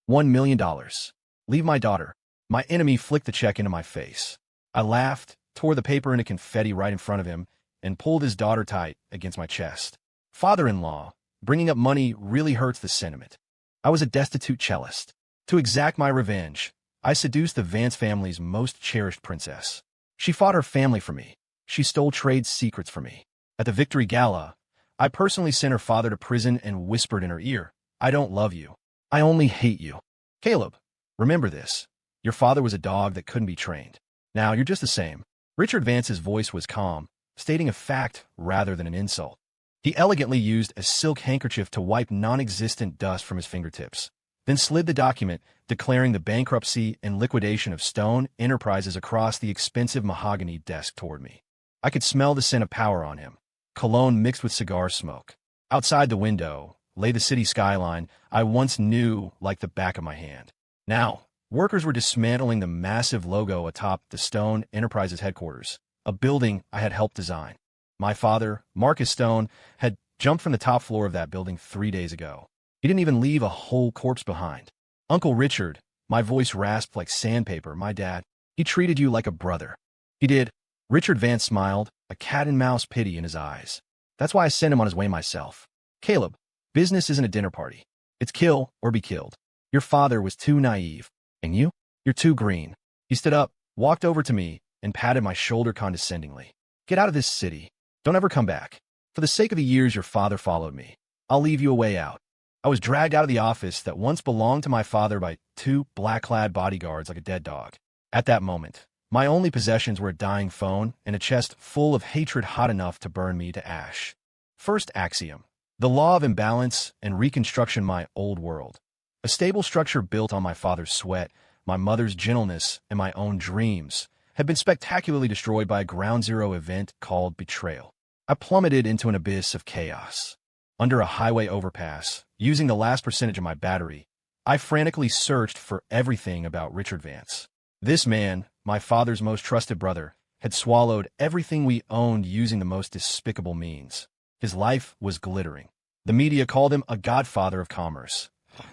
$1 million. Leave my daughter. My enemy flicked the check into my face. I laughed, tore the paper into confetti right in front of him, and pulled his daughter tight against my chest. Father-in-law, bringing up money really hurts the sentiment. I was a destitute cellist. To exact my revenge, I seduced the Vance family's most cherished princess. She fought her family for me. She stole trade secrets from me. At the victory gala, I personally sent her father to prison and whispered in her ear, "I don't love you. I only hate you. Caleb, remember this. Your father was a dog that couldn't be trained. Now you're just the same." Richard Vance's voice was calm, stating a fact rather than an insult. He elegantly used a silk handkerchief to wipe non-existent dust from his fingertips, then slid the document declaring the bankruptcy and liquidation of Stone Enterprises across the expensive mahogany desk toward me. I could smell the scent of power on him, cologne mixed with cigar smoke. Outside the window lay the city skyline I once knew like the back of my hand. Now, workers were dismantling the massive logo atop the Stone Enterprises headquarters, a building I had helped design. My father, Marcus Stone, had jumped from the top floor of that building 3 days ago. He didn't even leave a whole corpse behind. "Uncle Richard," my voice rasped like sandpaper, "my dad, he treated you like a brother." "He did." Richard Vance smiled, a cat-and-mouse pity in his eyes. "That's why I sent him on his way myself." "Caleb, business isn't a dinner party. It's kill or be killed. Your father was too naive. And you? You're too green." He stood up, walked over to me, and patted my shoulder condescendingly. "Get out of this city. Don't ever come back. For the sake of the years your father followed me, I'll leave you a way out." I was dragged out of the office that once belonged to my father by 2 black-clad bodyguards like a dead dog. At that moment, my only possessions were a dying phone and a chest full of hatred hot enough to burn me to ash. First axiom: the law of imbalance and reconstruction. My old world, a stable structure built on my father's sweat, my mother's gentleness, and my own dreams, had been spectacularly destroyed by a ground zero event called betrayal. I plummeted into an abyss of chaos. Under a highway overpass, using the last percentage of my battery, I frantically searched for everything about Richard Vance. This man, my father's most trusted brother, had swallowed everything we owned using the most despicable means. His life was glittering. The media called him a godfather of commerce,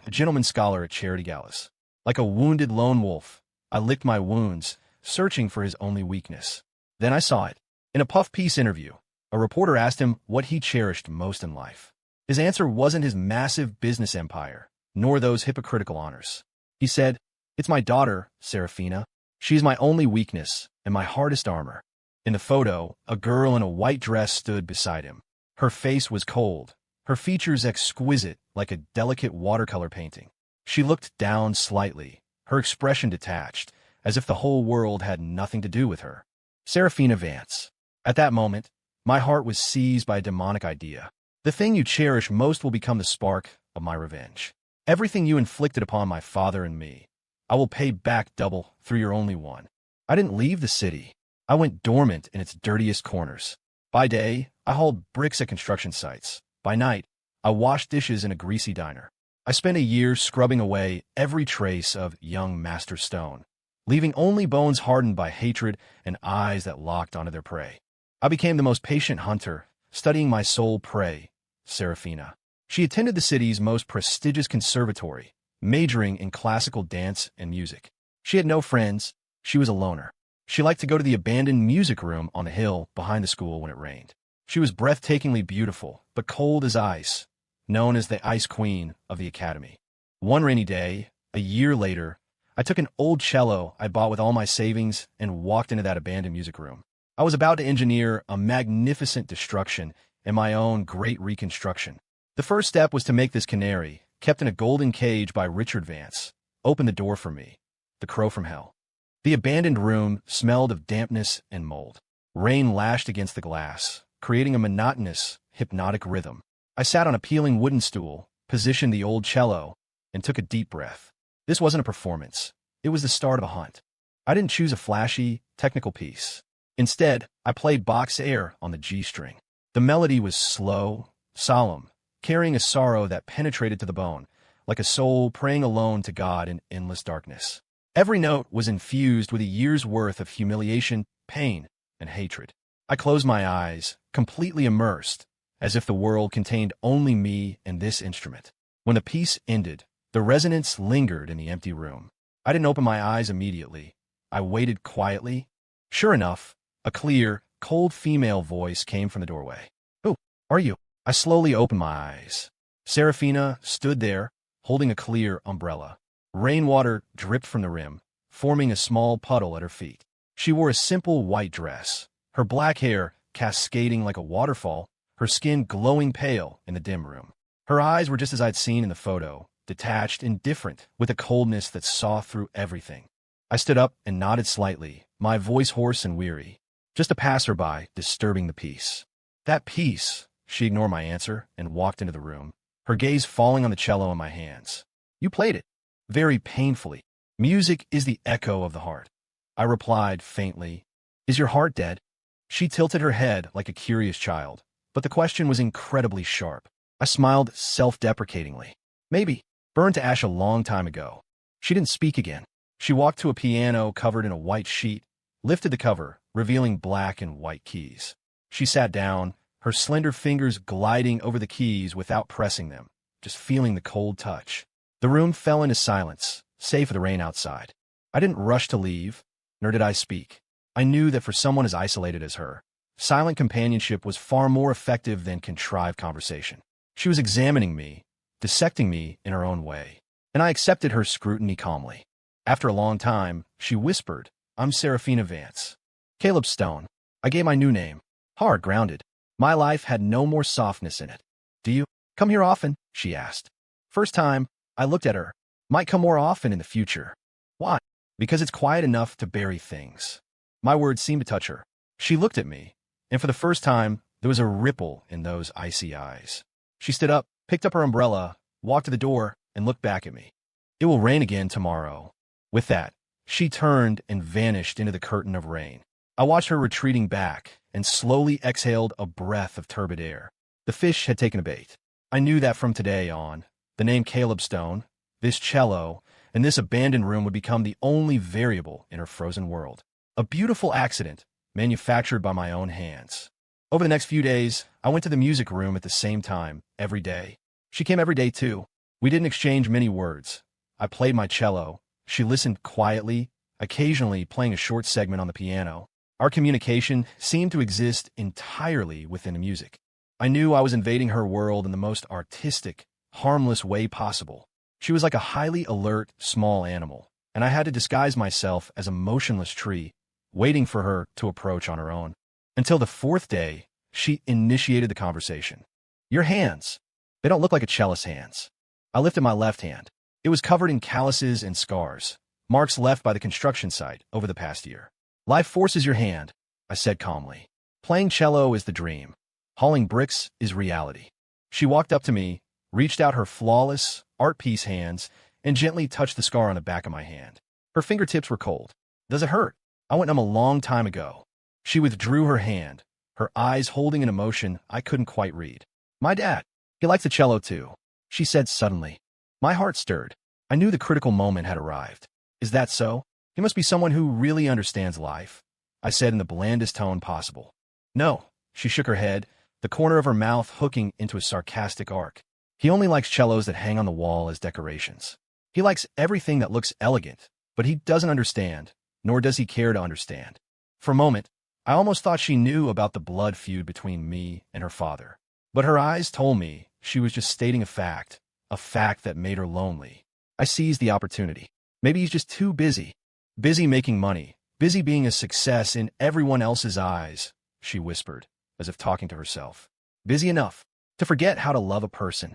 a gentleman scholar at charity galas. Like a wounded lone wolf, I licked my wounds, searching for his only weakness. Then I saw it. In a puff piece interview, a reporter asked him what he cherished most in life. His answer wasn't his massive business empire, nor those hypocritical honors. He said, "It's my daughter, Serafina. She's my only weakness and my hardest armor." In the photo, a girl in a white dress stood beside him. Her face was cold, her features exquisite like a delicate watercolor painting. She looked down slightly, her expression detached, as if the whole world had nothing to do with her. Serafina Vance. At that moment, my heart was seized by a demonic idea. The thing you cherish most will become the spark of my revenge. Everything you inflicted upon my father and me, I will pay back double through your only one. I didn't leave the city. I went dormant in its dirtiest corners. By day, I hauled bricks at construction sites. By night, I washed dishes in a greasy diner. I spent a year scrubbing away every trace of young Master Stone, leaving only bones hardened by hatred and eyes that locked onto their prey. I became the most patient hunter, studying my sole prey, Serafina. She attended the city's most prestigious conservatory, majoring in classical dance and music. She had no friends. She was a loner. She liked to go to the abandoned music room on the hill behind the school when it rained. She was breathtakingly beautiful, but cold as ice, known as the Ice Queen of the Academy. One rainy day, a year later, I took an old cello I bought with all my savings and walked into that abandoned music room. I was about to engineer a magnificent destruction in my own great reconstruction. The first step was to make this canary, kept in a golden cage by Richard Vance, open the door for me, the crow from hell. The abandoned room smelled of dampness and mold. Rain lashed against the glass, creating a monotonous, hypnotic rhythm. I sat on a peeling wooden stool, positioned the old cello, and took a deep breath. This wasn't a performance. It was the start of a hunt. I didn't choose a flashy, technical piece. Instead, I played box air on the G string. The melody was slow, solemn, carrying a sorrow that penetrated to the bone, like a soul praying alone to God in endless darkness. Every note was infused with a year's worth of humiliation, pain, and hatred. I closed my eyes, completely immersed, as if the world contained only me and this instrument. When the piece ended, The resonance lingered in the empty room. I didn't open my eyes immediately. I waited quietly. Sure enough, a clear, cold female voice came from the doorway. "Who are you?" I slowly opened my eyes. Serafina stood there, holding a clear umbrella. Rainwater dripped from the rim, forming a small puddle at her feet. She wore a simple white dress, her black hair cascading like a waterfall, her skin glowing pale in the dim room. Her eyes were just as I'd seen in the photo, detached, indifferent, with a coldness that saw through everything. I stood up and nodded slightly, my voice hoarse and weary. Just a passerby, disturbing the peace. That peace. She ignored my answer and walked into the room, her gaze falling on the cello in my hands. "You played it." Very painfully. "Music is the echo of the heart." I replied faintly. "Is your heart dead?" She tilted her head like a curious child, but the question was incredibly sharp. I smiled self-deprecatingly. "Maybe. Burned to ash a long time ago." She didn't speak again. She walked to a piano covered in a white sheet, lifted the cover, revealing black and white keys. She sat down, her slender fingers gliding over the keys without pressing them, just feeling the cold touch. The room fell into silence, save for the rain outside. I didn't rush to leave, nor did I speak. I knew that for someone as isolated as her, silent companionship was far more effective than contrived conversation. She was examining me, dissecting me in her own way, and I accepted her scrutiny calmly. After a long time, she whispered, "I'm Serafina Vance. Caleb Stone." I gave my new name. Hard, grounded. My life had no more softness in it. "Do you come here often?" she asked. First time, I looked at her. "Might come more often in the future." "Why?" "Because it's quiet enough to bury things." My words seemed to touch her. She looked at me, and for the first time, there was a ripple in those icy eyes. She stood up, picked up her umbrella, walked to the door, and looked back at me. "It will rain again tomorrow." With that, she turned and vanished into the curtain of rain. I watched her retreating back and slowly exhaled a breath of turbid air. The fish had taken a bait. I knew that from today on, the name Caleb Stone, this cello, and this abandoned room would become the only variable in her frozen world. A beautiful accident, manufactured by my own hands. Over the next few days, I went to the music room at the same time, every day. She came every day, too. We didn't exchange many words. I played my cello. She listened quietly, occasionally playing a short segment on the piano. Our communication seemed to exist entirely within the music. I knew I was invading her world in the most artistic, harmless way possible. She was like a highly alert, small animal, and I had to disguise myself as a motionless tree, waiting for her to approach on her own. Until the fourth day, she initiated the conversation. "Your hands. They don't look like a cellist's hands." I lifted my left hand. It was covered in calluses and scars, marks left by the construction site over the past year. "Life forces your hand," I said calmly. "Playing cello is the dream. Hauling bricks is reality." She walked up to me, reached out her flawless, art piece hands, and gently touched the scar on the back of my hand. Her fingertips were cold. "Does it hurt?" "I went numb a long time ago." She withdrew her hand, her eyes holding an emotion I couldn't quite read. "My dad, he likes the cello too," she said suddenly. My heart stirred. I knew the critical moment had arrived. "Is that so? He must be someone who really understands life," I said in the blandest tone possible. "No," she shook her head, the corner of her mouth hooking into a sarcastic arc. "He only likes cellos that hang on the wall as decorations. He likes everything that looks elegant, but he doesn't understand, nor does he care to understand." For a moment, I almost thought she knew about the blood feud between me and her father. But her eyes told me she was just stating a fact that made her lonely. I seized the opportunity. "Maybe he's just too busy. Busy making money, busy being a success in everyone else's eyes," she whispered, as if talking to herself. "Busy enough to forget how to love a person."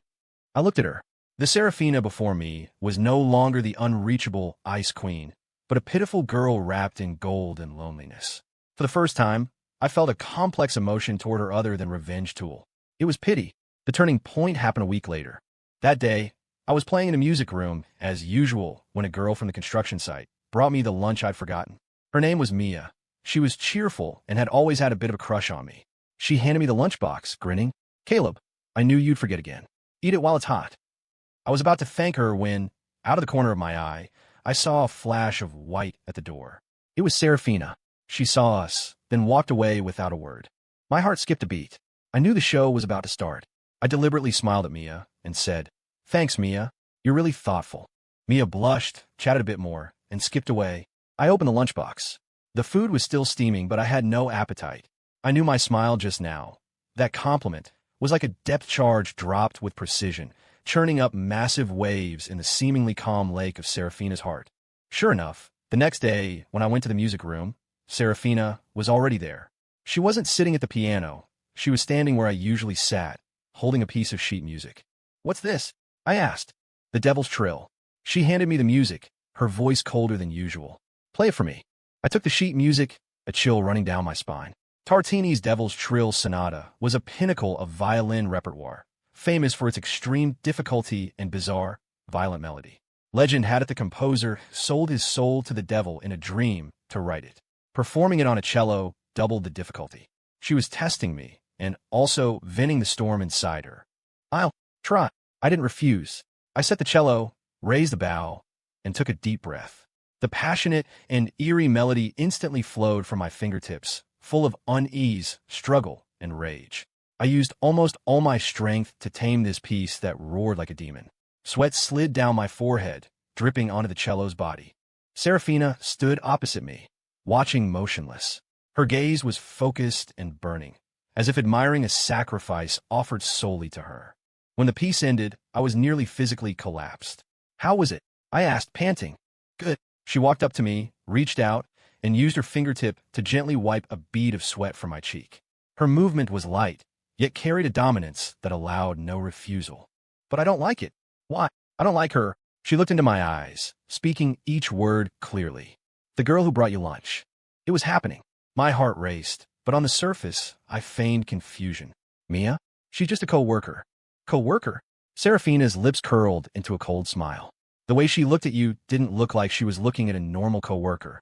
I looked at her. The Serafina before me was no longer the unreachable ice queen, but a pitiful girl wrapped in gold and loneliness. For the first time, I felt a complex emotion toward her other than revenge tool. It was pity. The turning point happened a week later. That day, I was playing in a music room, as usual, when a girl from the construction site brought me the lunch I'd forgotten. Her name was Mia. She was cheerful and had always had a bit of a crush on me. She handed me the lunchbox, grinning. "Caleb, I knew you'd forget again. Eat it while it's hot." I was about to thank her when, out of the corner of my eye, I saw a flash of white at the door. It was Serafina. She saw us, then walked away without a word. My heart skipped a beat. I knew the show was about to start. I deliberately smiled at Mia and said, "Thanks, Mia. You're really thoughtful. Mia blushed, chatted a bit more, and skipped away. I opened the lunchbox. The food was still steaming, but I had no appetite. I knew my smile just now. That compliment was like a depth charge dropped with precision, churning up massive waves in the seemingly calm lake of Serafina's heart. Sure enough, the next day, when I went to the music room, Serafina was already there. She wasn't sitting at the piano. She was standing where I usually sat, holding a piece of sheet music. "What's this?" I asked. "The Devil's Trill." She handed me the music, her voice colder than usual. "Play it for me." I took the sheet music, a chill running down my spine. Tartini's Devil's Trill Sonata was a pinnacle of violin repertoire, famous for its extreme difficulty and bizarre, violent melody. Legend had it the composer sold his soul to the devil in a dream to write it. Performing it on a cello doubled the difficulty. She was testing me, and also venting the storm inside her. "I'll try." I didn't refuse. I set the cello, raised the bow, and took a deep breath. The passionate and eerie melody instantly flowed from my fingertips, full of unease, struggle, and rage. I used almost all my strength to tame this piece that roared like a demon. Sweat slid down my forehead, dripping onto the cello's body. Serafina stood opposite me, watching motionless. Her gaze was focused and burning, as if admiring a sacrifice offered solely to her. When the piece ended, I was nearly physically collapsed. "How was it?" I asked, panting. "Good." She walked up to me, reached out, and used her fingertip to gently wipe a bead of sweat from my cheek. Her movement was light, yet carried a dominance that allowed no refusal. "But I don't like it." "Why?" "I don't like her." She looked into my eyes, speaking each word clearly. "The girl who brought you lunch." It was happening. My heart raced, but on the surface, I feigned confusion. "Mia? She's just a co-worker." "Co-worker?" Serafina's lips curled into a cold smile. The way she looked at you didn't look like she was looking at a normal co-worker.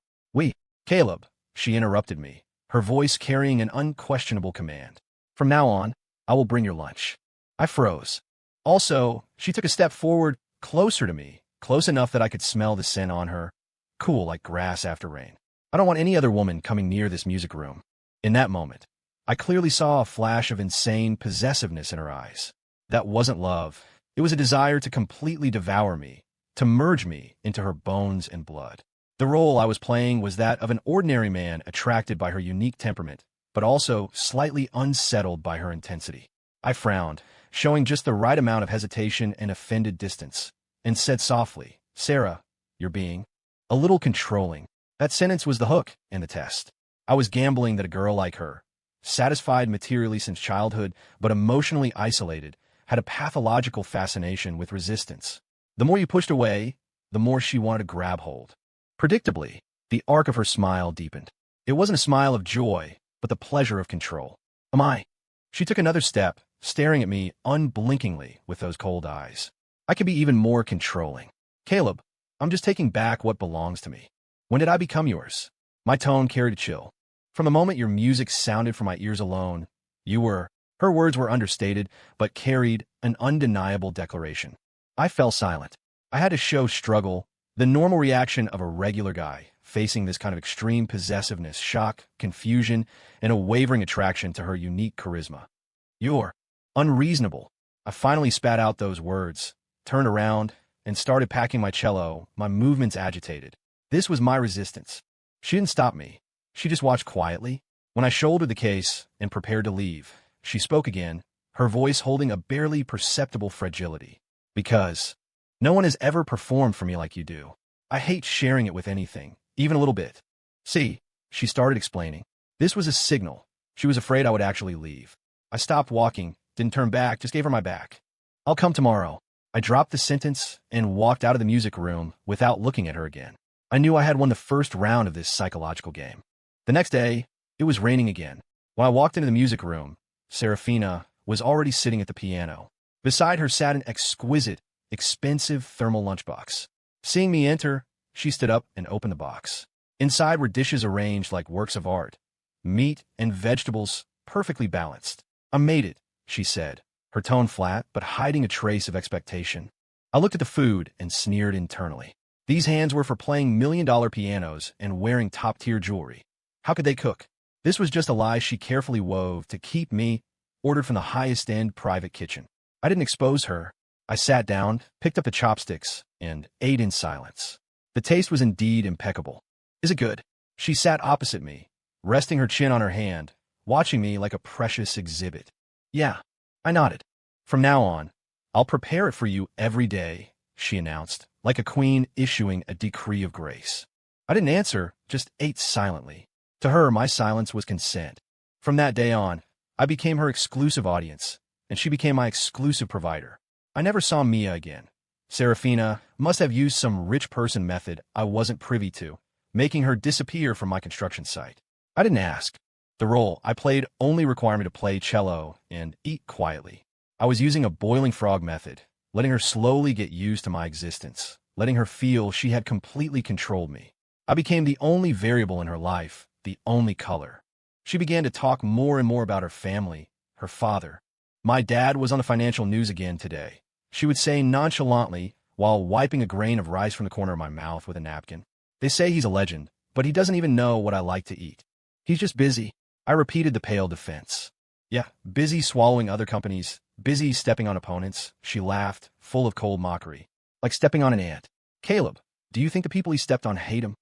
Caleb," she interrupted me, her voice carrying an unquestionable command. "From now on, I will bring your lunch." I froze. Also, she took a step forward, closer to me, close enough that I could smell the scent on her, cool like grass after rain. "I don't want any other woman coming near this music room." In that moment, I clearly saw a flash of insane possessiveness in her eyes. That wasn't love. It was a desire to completely devour me, to merge me into her bones and blood. The role I was playing was that of an ordinary man attracted by her unique temperament, but also slightly unsettled by her intensity. I frowned, showing just the right amount of hesitation and offended distance, and said softly, "Sarah, you're being a little controlling." That sentence was the hook in the test. I was gambling that a girl like her, satisfied materially since childhood, but emotionally isolated, had a pathological fascination with resistance. The more you pushed away, the more she wanted to grab hold. Predictably, the arc of her smile deepened. It wasn't a smile of joy, but the pleasure of control. "Am I?" She took another step, staring at me unblinkingly with those cold eyes. "I could be even more controlling." "Caleb, I'm just taking back what belongs to me." "When did I become yours?" My tone carried a chill. "From the moment your music sounded from my ears alone, you were—" Her words were understated, but carried an undeniable declaration. I fell silent. I had to show struggle, the normal reaction of a regular guy facing this kind of extreme possessiveness, shock, confusion, and a wavering attraction to her unique charisma. "You're unreasonable." I finally spat out those words, turned around, and started packing my cello, my movements agitated. This was my resistance. She didn't stop me. She just watched quietly. When I shouldered the case and prepared to leave, she spoke again, her voice holding a barely perceptible fragility. "Because no one has ever performed for me like you do. I hate sharing it with anything, even a little bit." "See," she started explaining. This was a signal. She was afraid I would actually leave. I stopped walking, didn't turn back, just gave her my back. "I'll come tomorrow." I dropped the sentence and walked out of the music room without looking at her again. I knew I had won the first round of this psychological game. The next day, it was raining again. When I walked into the music room, Serafina was already sitting at the piano. Beside her sat an exquisite, expensive thermal lunchbox. Seeing me enter, she stood up and opened the box. Inside were dishes arranged like works of art, meat and vegetables perfectly balanced. "I made it," she said, her tone flat but hiding a trace of expectation. I looked at the food and sneered internally. These hands were for playing million-dollar pianos and wearing top-tier jewelry. How could they cook? This was just a lie she carefully wove to keep me ordered from the highest-end private kitchen. I didn't expose her. I sat down, picked up the chopsticks, and ate in silence. The taste was indeed impeccable. Is it good? She sat opposite me, resting her chin on her hand, watching me like a precious exhibit. Yeah, I nodded. From now on, I'll prepare it for you every day, she announced, like a queen issuing a decree of grace. I didn't answer, just ate silently. To her, my silence was consent. From that day on, I became her exclusive audience, and she became my exclusive provider. I never saw Mia again. Serafina must have used some rich person method I wasn't privy to, making her disappear from my construction site. I didn't ask. The role I played only required me to play cello and eat quietly. I was using a boiling frog method, letting her slowly get used to my existence, letting her feel she had completely controlled me. I became the only variable in her life, the only color. She began to talk more and more about her family, her father. My dad was on the financial news again today, she would say nonchalantly while wiping a grain of rice from the corner of my mouth with a napkin. They say he's a legend, but he doesn't even know what I like to eat. He's just busy. I repeated the pale defense. Yeah, busy swallowing other companies, busy stepping on opponents, she laughed, full of cold mockery. Like stepping on an ant. Caleb, do you think the people he stepped on hate him?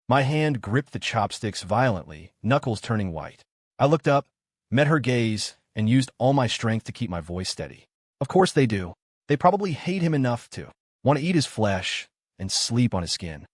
My hand gripped the chopsticks violently, knuckles turning white. I looked up, met her gaze, and used all my strength to keep my voice steady. Of course they do. They probably hate him enough to want to eat his flesh and sleep on his skin.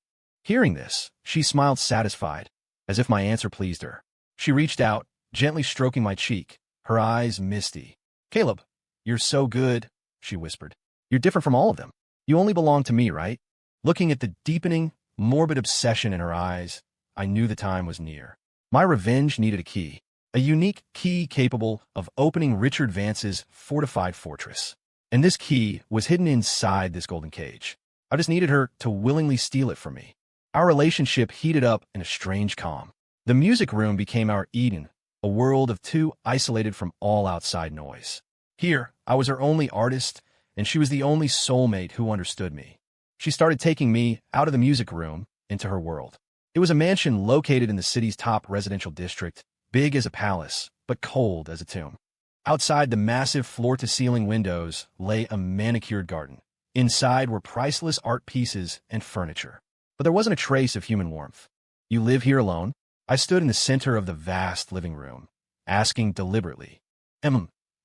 Hearing this, she smiled satisfied, as if my answer pleased her. She reached out, gently stroking my cheek, her eyes misty. Caleb, you're so good, she whispered. You're different from all of them. You only belong to me, right? Looking at the deepening, morbid obsession in her eyes, I knew the time was near. My revenge needed a key. A unique key capable of opening Richard Vance's fortified fortress. And this key was hidden inside this golden cage. I just needed her to willingly steal it from me. Our relationship heated up in a strange calm. The music room became our Eden, a world of two isolated from all outside noise. Here, I was her only artist, and she was the only soulmate who understood me. She started taking me out of the music room into her world. It was a mansion located in the city's top residential district, big as a palace, but cold as a tomb. Outside the massive floor-to-ceiling windows lay a manicured garden. Inside were priceless art pieces and furniture. But there wasn't a trace of human warmth. You live here alone? I stood in the center of the vast living room, asking deliberately.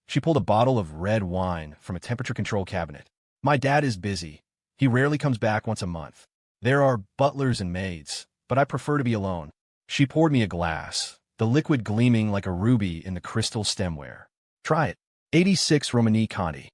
She pulled a bottle of red wine from a temperature-control cabinet. My dad is busy. He rarely comes back once a month. There are butlers and maids, but I prefer to be alone. She poured me a glass, the liquid gleaming like a ruby in the crystal stemware. Try it. 86 Romani Conti.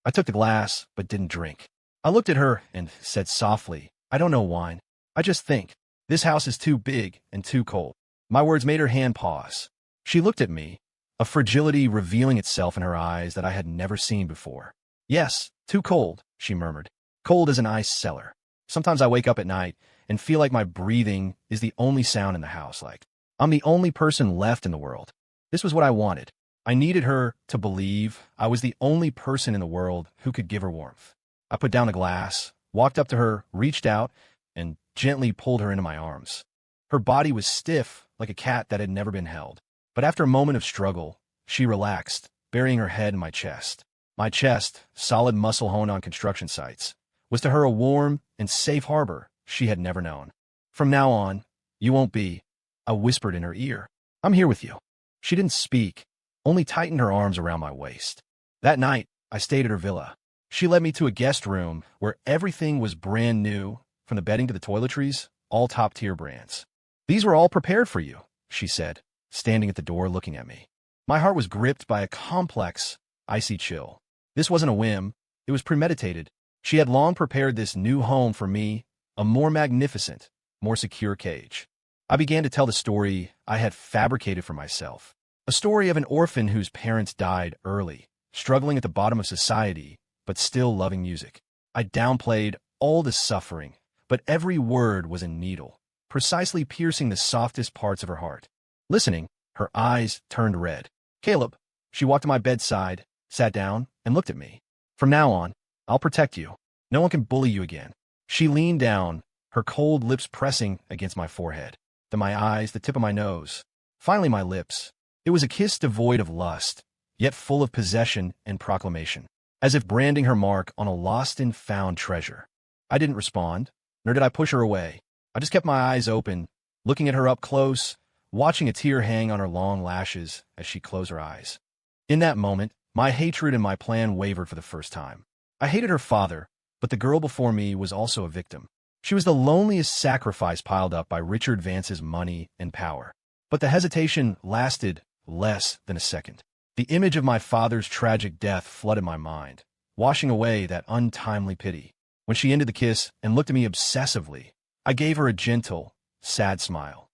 I took the glass, but didn't drink. I looked at her and said softly, I don't know wine. I just think. This house is too big and too cold. My words made her hand pause. She looked at me, a fragility revealing itself in her eyes that I had never seen before. Yes, too cold, she murmured. Cold as an ice cellar. Sometimes I wake up at night and feel like my breathing is the only sound in the house, like I'm the only person left in the world. This was what I wanted. I needed her to believe I was the only person in the world who could give her warmth. I put down the glass, walked up to her, reached out, and gently pulled her into my arms. Her body was stiff, like a cat that had never been held. But after a moment of struggle, she relaxed, burying her head in my chest. My chest, solid muscle honed on construction sites, was to her a warm and safe harbor she had never known. From now on, you won't be, I whispered in her ear. I'm here with you. She didn't speak, only tightened her arms around my waist. That night, I stayed at her villa. She led me to a guest room where everything was brand new, from the bedding to the toiletries, all top-tier brands. These were all prepared for you, she said, standing at the door looking at me. My heart was gripped by a complex, icy chill. This wasn't a whim, it was premeditated. She had long prepared this new home for me, a more magnificent, more secure cage. I began to tell the story I had fabricated for myself. A story of an orphan whose parents died early, struggling at the bottom of society, but still loving music. I downplayed all the suffering, but every word was a needle, precisely piercing the softest parts of her heart. Listening, her eyes turned red. Caleb, she walked to my bedside, sat down, and looked at me. From now on, I'll protect you. No one can bully you again. She leaned down, her cold lips pressing against my forehead. Then my eyes, the tip of my nose. Finally my lips. It was a kiss devoid of lust, yet full of possession and proclamation. as if branding her mark on a lost and found treasure. I didn't respond, nor did I push her away. I just kept my eyes open, looking at her up close, watching a tear hang on her long lashes as she closed her eyes. In that moment, my hatred and my plan wavered for the first time. I hated her father, but the girl before me was also a victim. She was the loneliest sacrifice piled up by Richard Vance's money and power. But the hesitation lasted less than a second. The image of my father's tragic death flooded my mind, washing away that untimely pity. When she ended the kiss and looked at me obsessively, I gave her a gentle, sad smile.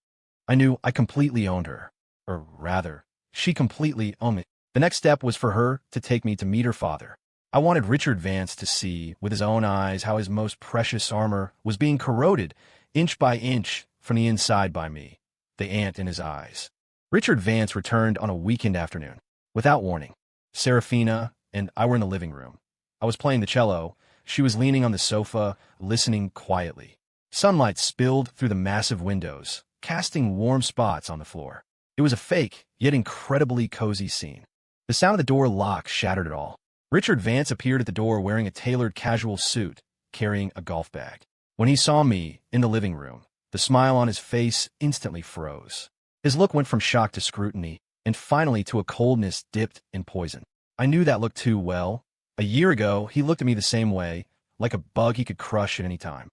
I knew I completely owned her. Or rather, she completely owned me. The next step was for her to take me to meet her father. I wanted Richard Vance to see with his own eyes how his most precious armor was being corroded inch by inch from the inside by me, the ant in his eyes. Richard Vance returned on a weekend afternoon. Without warning, Serafina and I were in the living room. I was playing the cello. She was leaning on the sofa, listening quietly. Sunlight spilled through the massive windows, casting warm spots on the floor. It was a fake, yet incredibly cozy scene. The sound of the door lock shattered it all. Richard Vance appeared at the door wearing a tailored casual suit, carrying a golf bag. When he saw me in the living room, the smile on his face instantly froze. His look went from shock to scrutiny, and finally to a coldness dipped in poison. I knew that look too well. A year ago, he looked at me the same way, like a bug he could crush at any time.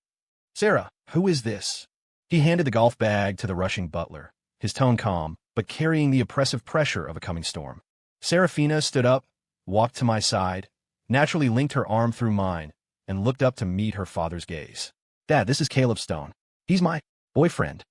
"Sarah, who is this?" He handed the golf bag to the rushing butler, his tone calm, but carrying the oppressive pressure of a coming storm. Serafina stood up, walked to my side, naturally linked her arm through mine, and looked up to meet her father's gaze. "Dad, this is Caleb Stone. He's my boyfriend."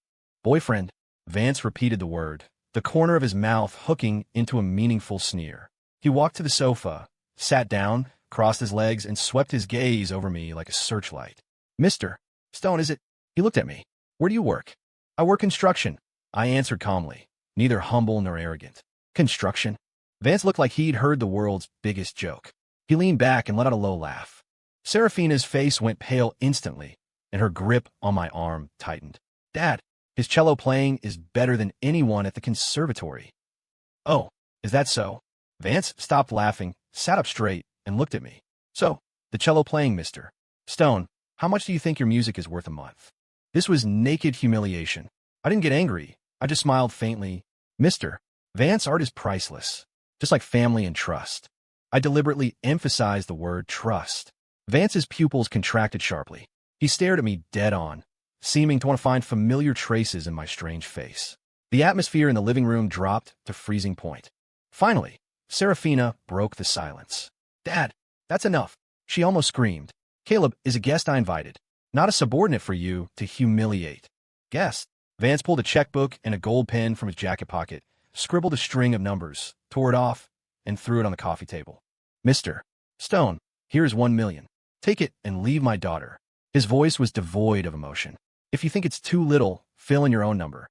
"Boyfriend?" Vance repeated the word, the corner of his mouth hooking into a meaningful sneer. He walked to the sofa, sat down, crossed his legs, and swept his gaze over me like a searchlight. "Mr. Stone, is it?" He looked at me. "Where do you work?" "I work construction," I answered calmly, neither humble nor arrogant. "Construction?" Vance looked like he'd heard the world's biggest joke. He leaned back and let out a low laugh. Serafina's face went pale instantly, and her grip on my arm tightened. "Dad, his cello playing is better than anyone at the conservatory." "Oh, is that so?" Vance stopped laughing, sat up straight, and looked at me. "So, the cello playing, Mr. Stone, how much do you think your music is worth a month?" This was naked humiliation. I didn't get angry. I just smiled faintly. "Mr. Vance, art is priceless, just like family and trust." I deliberately emphasized the word trust. Vance's pupils contracted sharply. He stared at me dead on, seeming to want to find familiar traces in my strange face. The atmosphere in the living room dropped to freezing point. Finally, Serafina broke the silence. "Dad, that's enough," she almost screamed. "Caleb is a guest I invited, not a subordinate for you to humiliate." "Guest?" Vance pulled a checkbook and a gold pen from his jacket pocket, scribbled a string of numbers, tore it off, and threw it on the coffee table. "Mr. Stone, here's 1 million. Take it and leave my daughter." His voice was devoid of emotion. "If you think it's too little, fill in your own number."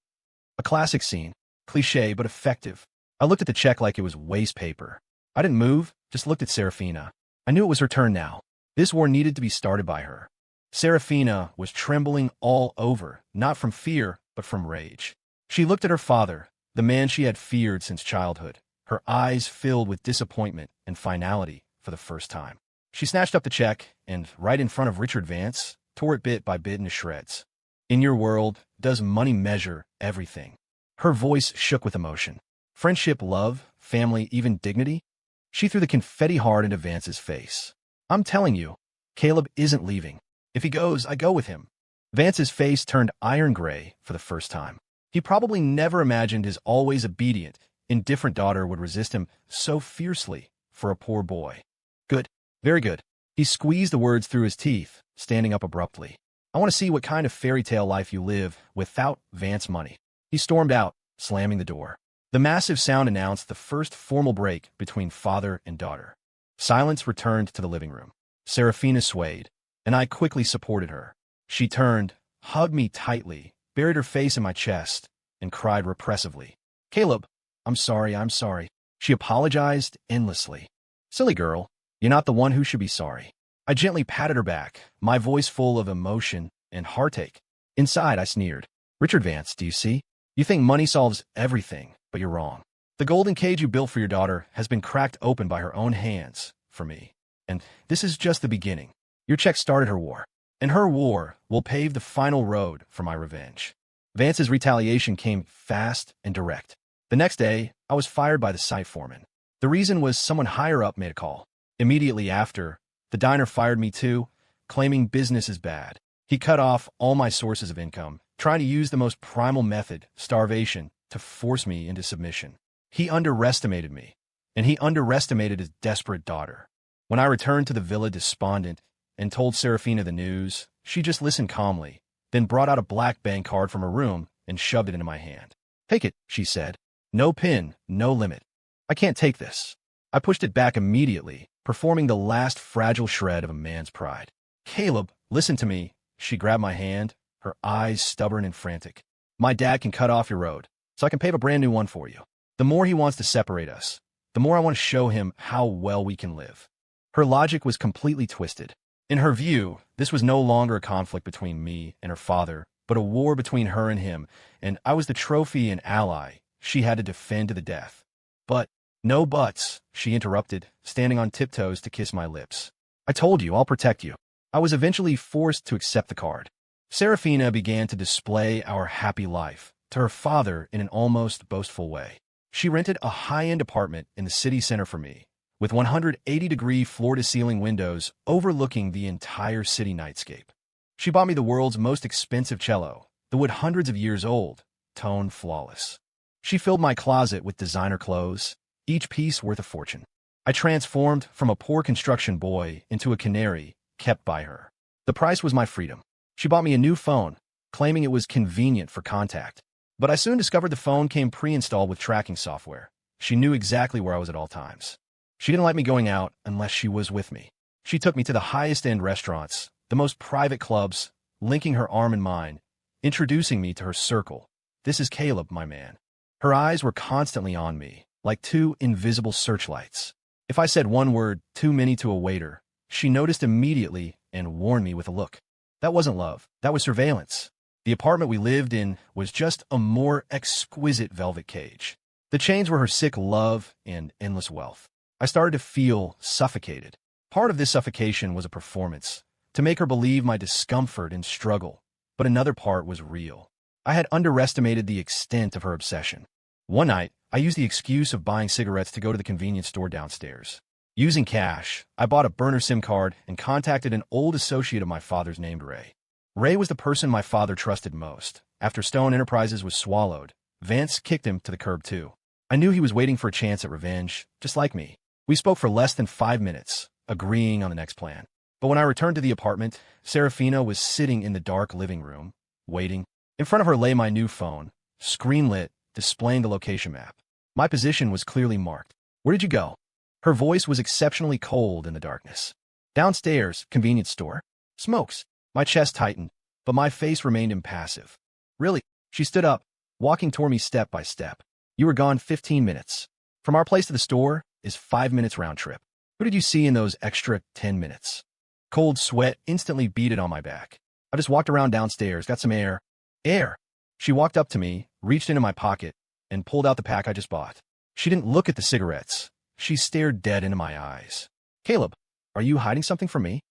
A classic scene, cliché but effective. I looked at the check like it was waste paper. I didn't move, just looked at Serafina. I knew it was her turn now. This war needed to be started by her. Serafina was trembling all over, not from fear, but from rage. She looked at her father, the man she had feared since childhood, her eyes filled with disappointment and finality for the first time. She snatched up the check and, right in front of Richard Vance, tore it bit by bit into shreds. "In your world, does money measure everything?" Her voice shook with emotion. "Friendship, love, family, even dignity?" She threw the confetti hard into Vance's face. "I'm telling you, Caleb isn't leaving. If he goes, I go with him." Vance's face turned iron gray for the first time. He probably never imagined his always obedient, indifferent daughter would resist him so fiercely for a poor boy. "Good. Very good." He squeezed the words through his teeth, standing up abruptly. "I want to see what kind of fairy tale life you live without Vance money." He stormed out, slamming the door. The massive sound announced the first formal break between father and daughter. Silence returned to the living room. Serafina swayed, and I quickly supported her. She turned, hugged me tightly, buried her face in my chest, and cried repressively. "Caleb, I'm sorry. She apologized endlessly. "Silly girl, you're not the one who should be sorry." I gently patted her back, my voice full of emotion and heartache. Inside, I sneered. "Richard Vance, do you see? You think money solves everything, but you're wrong. The golden cage you built for your daughter has been cracked open by her own hands, for me." And this is just the beginning. Your check started her war, and her war will pave the final road for my revenge. Vance's retaliation came fast and direct. The next day, I was fired by the site foreman. The reason was someone higher up made a call. Immediately after, the diner fired me too, claiming business is bad. He cut off all my sources of income, trying to use the most primal method, starvation, to force me into submission. He underestimated me, and he underestimated his desperate daughter. When I returned to the villa despondent and told Serafina the news, she just listened calmly, then brought out a black bank card from her room and shoved it into my hand. "Take it," she said. "No pin, no limit." "I can't take this." I pushed it back immediately, performing the last fragile shred of a man's pride. "Caleb, listen to me." She grabbed my hand, her eyes stubborn and frantic. "My dad can cut off your road, so I can pave a brand new one for you. The more he wants to separate us, the more I want to show him how well we can live." Her logic was completely twisted. In her view, this was no longer a conflict between me and her father, but a war between her and him, and I was the trophy and ally she had to defend to the death. "But, no buts," she interrupted, standing on tiptoes to kiss my lips. "I told you, I'll protect you." I was eventually forced to accept the card. Serafina began to display our happy life to her father in an almost boastful way. She rented a high-end apartment in the city center for me, with 180-degree floor-to-ceiling windows overlooking the entire city nightscape. She bought me the world's most expensive cello, the wood hundreds of years old, tone flawless. She filled my closet with designer clothes, each piece worth a fortune. I transformed from a poor construction boy into a canary kept by her. The price was my freedom. She bought me a new phone, claiming it was convenient for contact. But I soon discovered the phone came pre-installed with tracking software. She knew exactly where I was at all times. She didn't like me going out unless she was with me. She took me to the highest-end restaurants, the most private clubs, linking her arm in mine, introducing me to her circle. "This is Caleb, my man." Her eyes were constantly on me, like two invisible searchlights. If I said one word too many to a waiter, she noticed immediately and warned me with a look. That wasn't love. That was surveillance. The apartment we lived in was just a more exquisite velvet cage. The chains were her sick love and endless wealth. I started to feel suffocated. Part of this suffocation was a performance, to make her believe my discomfort and struggle, but another part was real. I had underestimated the extent of her obsession. One night, I used the excuse of buying cigarettes to go to the convenience store downstairs. Using cash, I bought a burner SIM card and contacted an old associate of my father's named Ray. Ray was the person my father trusted most. After Stone Enterprises was swallowed, Vance kicked him to the curb too. I knew he was waiting for a chance at revenge, just like me. We spoke for less than 5 minutes, agreeing on the next plan. But when I returned to the apartment, Serafina was sitting in the dark living room, waiting. In front of her lay my new phone, screen lit, displaying the location map. My position was clearly marked. "Where did you go?" Her voice was exceptionally cold in the darkness. "Downstairs, convenience store." "Smokes." My chest tightened, but my face remained impassive. "Really?" She stood up, walking toward me step by step. "You were gone 15 minutes. From our place to the store is 5 minutes round trip. Who did you see in those extra 10 minutes? Cold sweat instantly beaded on my back. I just walked around downstairs, got some air. Air! She walked up to me, reached into my pocket, and pulled out the pack I just bought. She didn't look at the cigarettes. She stared dead into my eyes. "Caleb, are you hiding something from me?"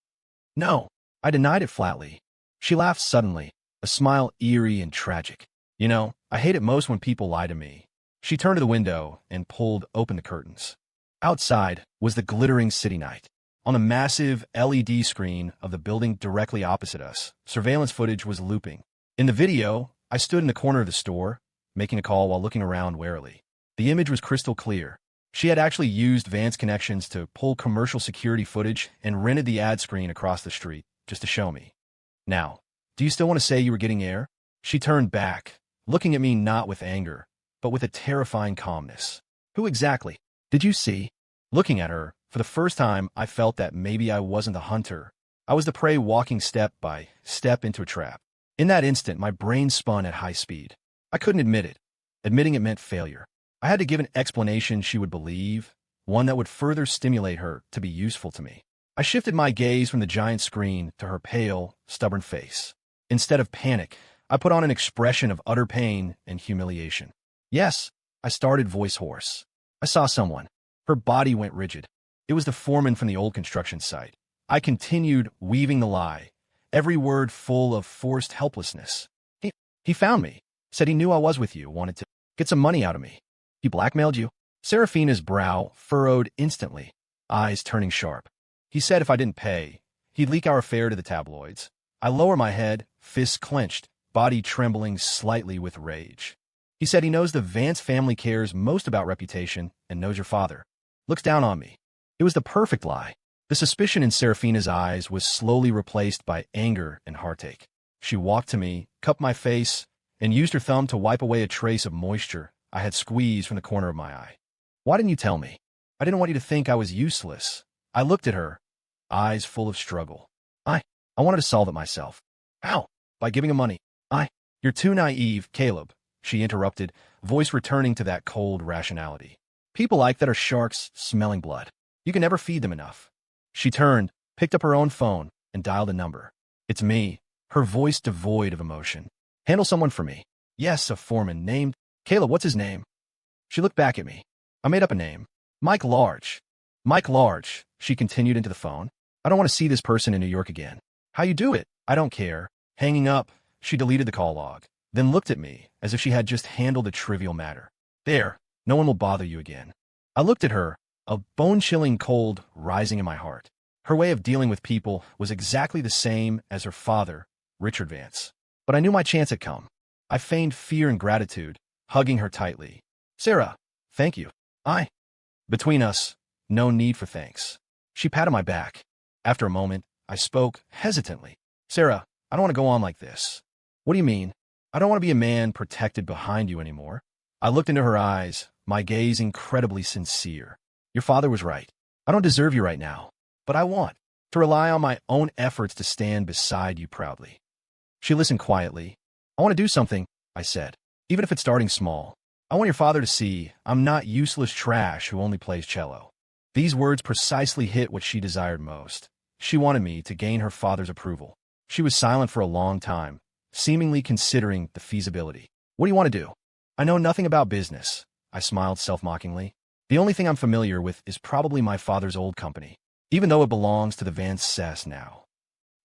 "No." I denied it flatly. She laughed suddenly, a smile eerie and tragic. "You know, I hate it most when people lie to me." She turned to the window and pulled open the curtains. Outside was the glittering city night. On the massive LED screen of the building directly opposite us, surveillance footage was looping. In the video, I stood in the corner of the store, making a call while looking around warily. The image was crystal clear. She had actually used Vance connections to pull commercial security footage and rented the ad screen across the street just to show me. "Now, do you still want to say you were getting air?" She turned back, looking at me not with anger, but with a terrifying calmness. "Who exactly did you see?" Looking at her, for the first time, I felt that maybe I wasn't the hunter. I was the prey walking step by step into a trap. In that instant, my brain spun at high speed. I couldn't admit it. Admitting it meant failure. I had to give an explanation she would believe, one that would further stimulate her to be useful to me. I shifted my gaze from the giant screen to her pale, stubborn face. Instead of panic, I put on an expression of utter pain and humiliation. "Yes," I started, voice hoarse. "I saw someone." Her body went rigid. It was the foreman from the old construction site. I continued weaving the lie, every word full of forced helplessness. He found me, said he knew I was with you, wanted to get some money out of me. He blackmailed you? Serafina's brow furrowed instantly, eyes turning sharp. He said if I didn't pay, he'd leak our affair to the tabloids. I lower my head, fists clenched, body trembling slightly with rage. He said he knows the Vance family cares most about reputation and knows your father. Looks down on me. It was the perfect lie. The suspicion in Serafina's eyes was slowly replaced by anger and heartache. She walked to me, cupped my face, and used her thumb to wipe away a trace of moisture I had squeezed from the corner of my eye. Why didn't you tell me? I didn't want you to think I was useless. I looked at her, eyes full of struggle. I wanted to solve it myself. How? By giving him money. You're too naive, Caleb, she interrupted, voice returning to that cold rationality. People like that are sharks smelling blood. You can never feed them enough. She turned, picked up her own phone, and dialed a number. It's me, her voice devoid of emotion. Handle someone for me. Yes, a foreman named Caleb. What's his name? She looked back at me. I made up a name. Mike Large. Mike Large, she continued into the phone. I don't want to see this person in New York again. How you do it? I don't care. Hanging up, she deleted the call log, then looked at me as if she had just handled a trivial matter. There, no one will bother you again. I looked at her, a bone-chilling cold rising in my heart. Her way of dealing with people was exactly the same as her father, Richard Vance. But I knew my chance had come. I feigned fear and gratitude, hugging her tightly. Sarah, thank you. Between us, no need for thanks. She patted my back. After a moment, I spoke hesitantly. Sarah, I don't want to go on like this. What do you mean? I don't want to be a man protected behind you anymore. I looked into her eyes, my gaze incredibly sincere. Your father was right. I don't deserve you right now, but I want to rely on my own efforts to stand beside you proudly. She listened quietly. I want to do something, I said, even if it's starting small. I want your father to see I'm not useless trash who only plays cello. These words precisely hit what she desired most. She wanted me to gain her father's approval. She was silent for a long time, seemingly considering the feasibility. What do you want to do? I know nothing about business, I smiled self-mockingly. The only thing I'm familiar with is probably my father's old company, even though it belongs to the Vance Sass now.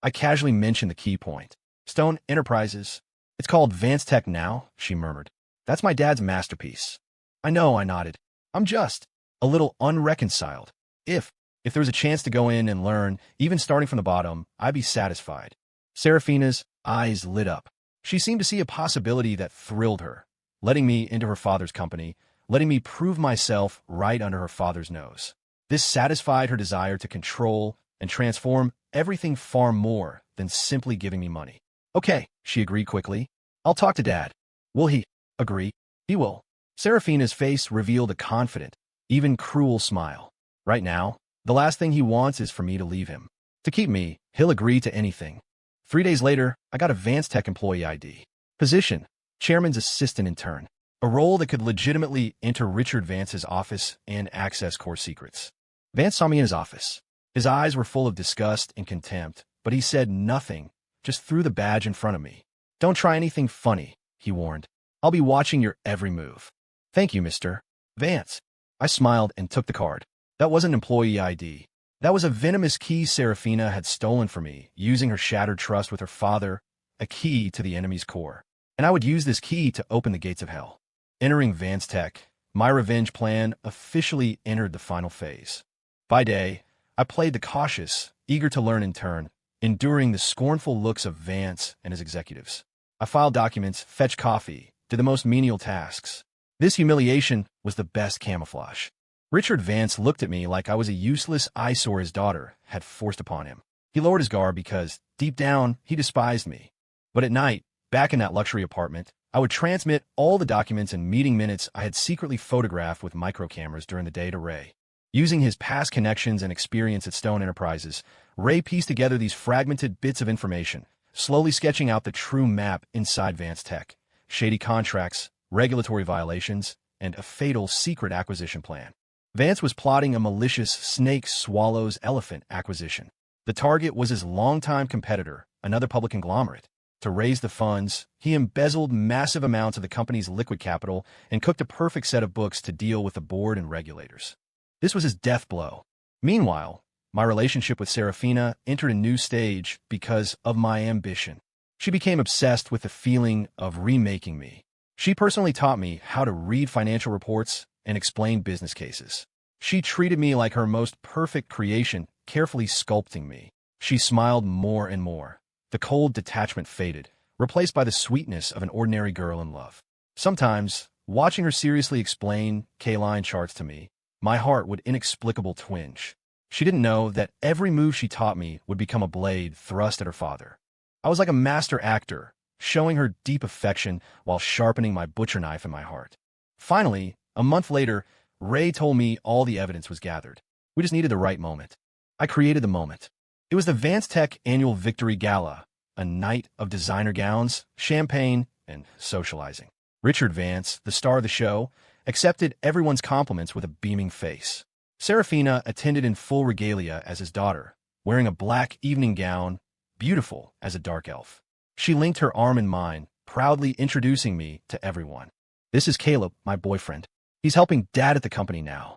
I casually mentioned the key point. Stone Enterprises. It's called Vance Tech now, she murmured. That's my dad's masterpiece. I know, I nodded. I'm just a little unreconciled. If there was a chance to go in and learn, even starting from the bottom, I'd be satisfied. Serafina's eyes lit up. She seemed to see a possibility that thrilled her, letting me into her father's company, letting me prove myself right under her father's nose. This satisfied her desire to control and transform everything far more than simply giving me money. Okay, she agreed quickly. I'll talk to Dad. Will he agree? He will. Serafina's face revealed a confident, even cruel smile. Right now, the last thing he wants is for me to leave him. To keep me, he'll agree to anything. 3 days later, I got a Vance Tech employee ID. Position, chairman's assistant intern. A role that could legitimately enter Richard Vance's office and access core secrets. Vance saw me in his office. His eyes were full of disgust and contempt, but he said nothing, just threw the badge in front of me. Don't try anything funny, he warned. I'll be watching your every move. Thank you, Mr. Vance. I smiled and took the card. That wasn't employee ID. That was a venomous key Serafina had stolen from me, using her shattered trust with her father, a key to the enemy's core. And I would use this key to open the gates of hell. Entering Vance Tech, my revenge plan officially entered the final phase. By day, I played the cautious, eager to learn intern, enduring the scornful looks of Vance and his executives. I filed documents, fetched coffee, did the most menial tasks. This humiliation was the best camouflage. Richard Vance looked at me like I was a useless eyesore his daughter had forced upon him. He lowered his guard because, deep down, he despised me. But at night, back in that luxury apartment, I would transmit all the documents and meeting minutes I had secretly photographed with microcameras during the day to Ray. Using his past connections and experience at Stone Enterprises, Ray pieced together these fragmented bits of information, slowly sketching out the true map inside Vance Tech. Shady contracts, regulatory violations, and a fatal secret acquisition plan. Vance was plotting a malicious snake-swallows-elephant acquisition. The target was his longtime competitor, another public conglomerate. To raise the funds, he embezzled massive amounts of the company's liquid capital and cooked a perfect set of books to deal with the board and regulators. This was his death blow. Meanwhile, my relationship with Serafina entered a new stage because of my ambition. She became obsessed with the feeling of remaking me. She personally taught me how to read financial reports and explain business cases. She treated me like her most perfect creation, carefully sculpting me. She smiled more and more. The cold detachment faded, replaced by the sweetness of an ordinary girl in love. Sometimes, watching her seriously explain K-line charts to me, my heart would inexplicable twinge. She didn't know that every move she taught me would become a blade thrust at her father. I was like a master actor, showing her deep affection while sharpening my butcher knife in my heart. Finally, a month later, Ray told me all the evidence was gathered. We just needed the right moment. I created the moment. It was the Vance Tech annual victory gala, a night of designer gowns, champagne, and socializing. Richard Vance, the star of the show, accepted everyone's compliments with a beaming face. Serafina attended in full regalia as his daughter, wearing a black evening gown, beautiful as a dark elf. She linked her arm in mine, proudly introducing me to everyone. "This is Caleb, my boyfriend. He's helping Dad at the company now."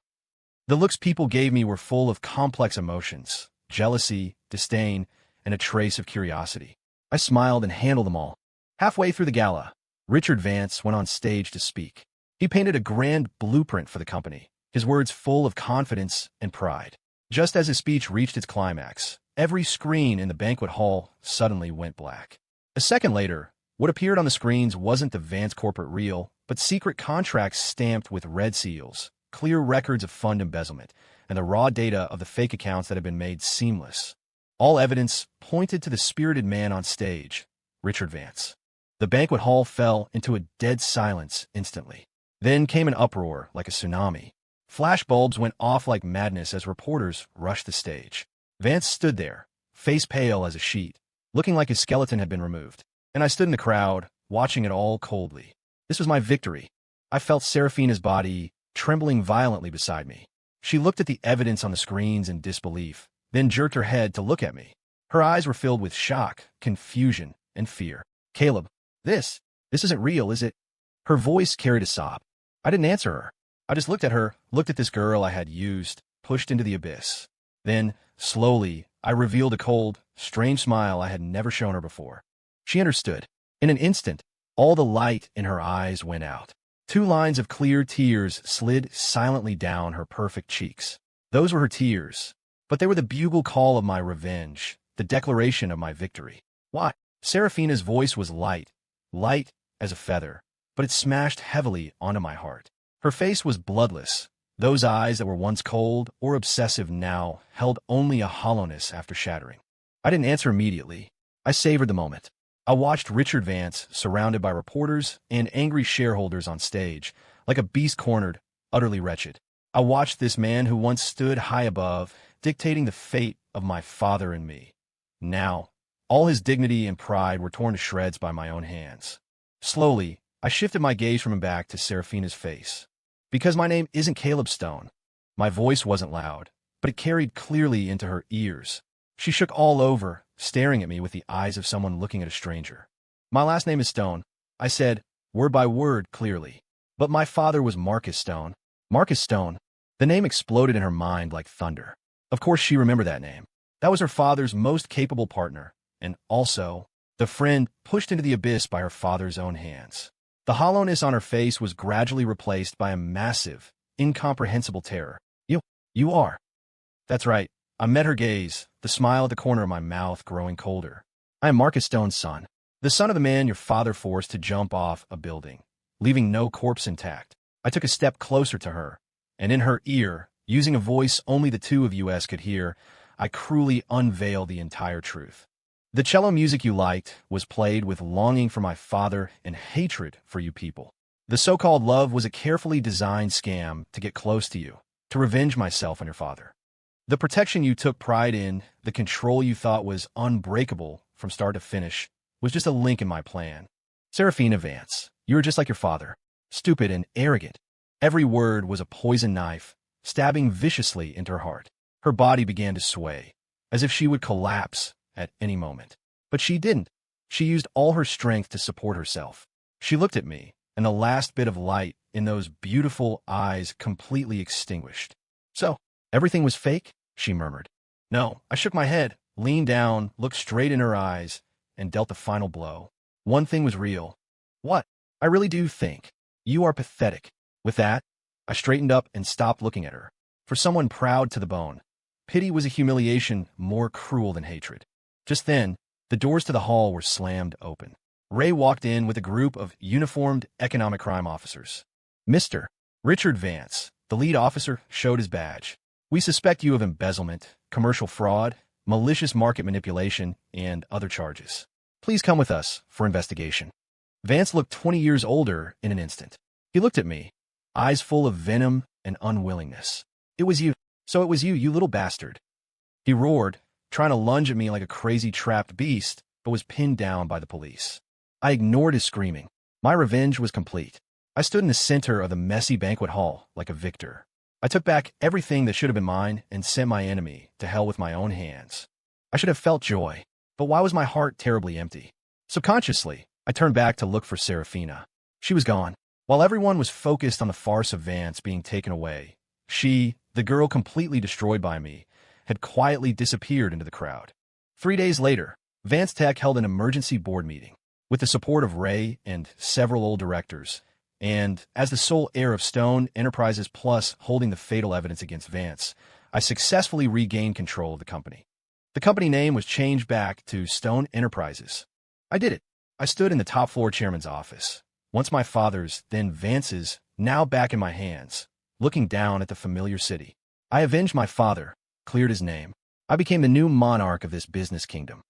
The looks people gave me were full of complex emotions, jealousy, disdain, and a trace of curiosity. I smiled and handled them all. Halfway through the gala, Richard Vance went on stage to speak. He painted a grand blueprint for the company, his words full of confidence and pride. Just as his speech reached its climax, every screen in the banquet hall suddenly went black. A second later, what appeared on the screens wasn't the Vance corporate reel, but secret contracts stamped with red seals, clear records of fund embezzlement, and the raw data of the fake accounts that had been made seamless. All evidence pointed to the spirited man on stage, Richard Vance. The banquet hall fell into a dead silence instantly. Then came an uproar like a tsunami. Flash bulbs went off like madness as reporters rushed the stage. Vance stood there, face pale as a sheet, looking like his skeleton had been removed. And I stood in the crowd, watching it all coldly. This was my victory. I felt Serafina's body trembling violently beside me. She looked at the evidence on the screens in disbelief, then jerked her head to look at me. Her eyes were filled with shock, confusion, and fear. "Caleb, this isn't real, is it?" Her voice carried a sob. I didn't answer her. I just looked at her, looked at this girl I had used, pushed into the abyss. Then, slowly, I revealed a cold, strange smile I had never shown her before. She understood. In an instant, all the light in her eyes went out. 2 lines of clear tears slid silently down her perfect cheeks. Those were her tears, but they were the bugle call of my revenge, the declaration of my victory. Why? Serafina's voice was light as a feather, but it smashed heavily onto my heart. Her face was bloodless. Those eyes that were once cold or obsessive now held only a hollowness after shattering. I didn't answer immediately. I savored the moment. I watched Richard Vance surrounded by reporters and angry shareholders on stage, like a beast cornered, utterly wretched. I watched this man who once stood high above, dictating the fate of my father and me. Now, all his dignity and pride were torn to shreds by my own hands. Slowly, I shifted my gaze from him back to Serafina's face. Because my name isn't Caleb Stone. My voice wasn't loud, but it carried clearly into her ears. She shook all over, staring at me with the eyes of someone looking at a stranger. "My last name is Stone," I said, word by word, clearly. "But my father was Marcus Stone." Marcus Stone. The name exploded in her mind like thunder. Of course she remembered that name. That was her father's most capable partner, and also the friend pushed into the abyss by her father's own hands. The hollowness on her face was gradually replaced by a massive, incomprehensible terror. You are." That's right. I met her gaze, the smile at the corner of my mouth growing colder. "I am Marcus Stone's son, the son of the man your father forced to jump off a building, leaving no corpse intact." I took a step closer to her, and in her ear, using a voice only the two of us could hear, I cruelly unveiled the entire truth. The cello music you liked was played with longing for my father and hatred for you people. The so-called love was a carefully designed scam to get close to you, to revenge myself on your father. The protection you took pride in, the control you thought was unbreakable from start to finish, was just a link in my plan. Serafina Vance, you were just like your father, stupid and arrogant. Every word was a poison knife, stabbing viciously into her heart. Her body began to sway, as if she would collapse at any moment. But she didn't. She used all her strength to support herself. She looked at me, and the last bit of light in those beautiful eyes completely extinguished. "So, everything was fake?" she murmured. No, I shook my head, leaned down, looked straight in her eyes, and dealt the final blow. One thing was real. What? I really do think. You are pathetic. With that, I straightened up and stopped looking at her. For someone proud to the bone, pity was a humiliation more cruel than hatred. Just then, the doors to the hall were slammed open. Ray walked in with a group of uniformed economic crime officers. Mr. Richard Vance, the lead officer, showed his badge. We suspect you of embezzlement, commercial fraud, malicious market manipulation, and other charges. Please come with us for investigation. Vance looked 20 years older in an instant. He looked at me, eyes full of venom and unwillingness. It was you. So it was you, you little bastard. He roared, trying to lunge at me like a crazy trapped beast, but was pinned down by the police. I ignored his screaming. My revenge was complete. I stood in the center of the messy banquet hall like a victor. I took back everything that should have been mine and sent my enemy to hell with my own hands. I should have felt joy, but why was my heart terribly empty? Subconsciously, I turned back to look for Serafina. She was gone. While everyone was focused on the farce of Vance being taken away, she, the girl completely destroyed by me, had quietly disappeared into the crowd. 3 days later, Vance Tech held an emergency board meeting. With the support of Ray and several old directors, and as the sole heir of Stone Enterprises Plus holding the fatal evidence against Vance, I successfully regained control of the company. The company name was changed back to Stone Enterprises. I did it. I stood in the top floor chairman's office, once my father's, then Vance's, now back in my hands, looking down at the familiar city. I avenged my father, cleared his name. I became the new monarch of this business kingdom.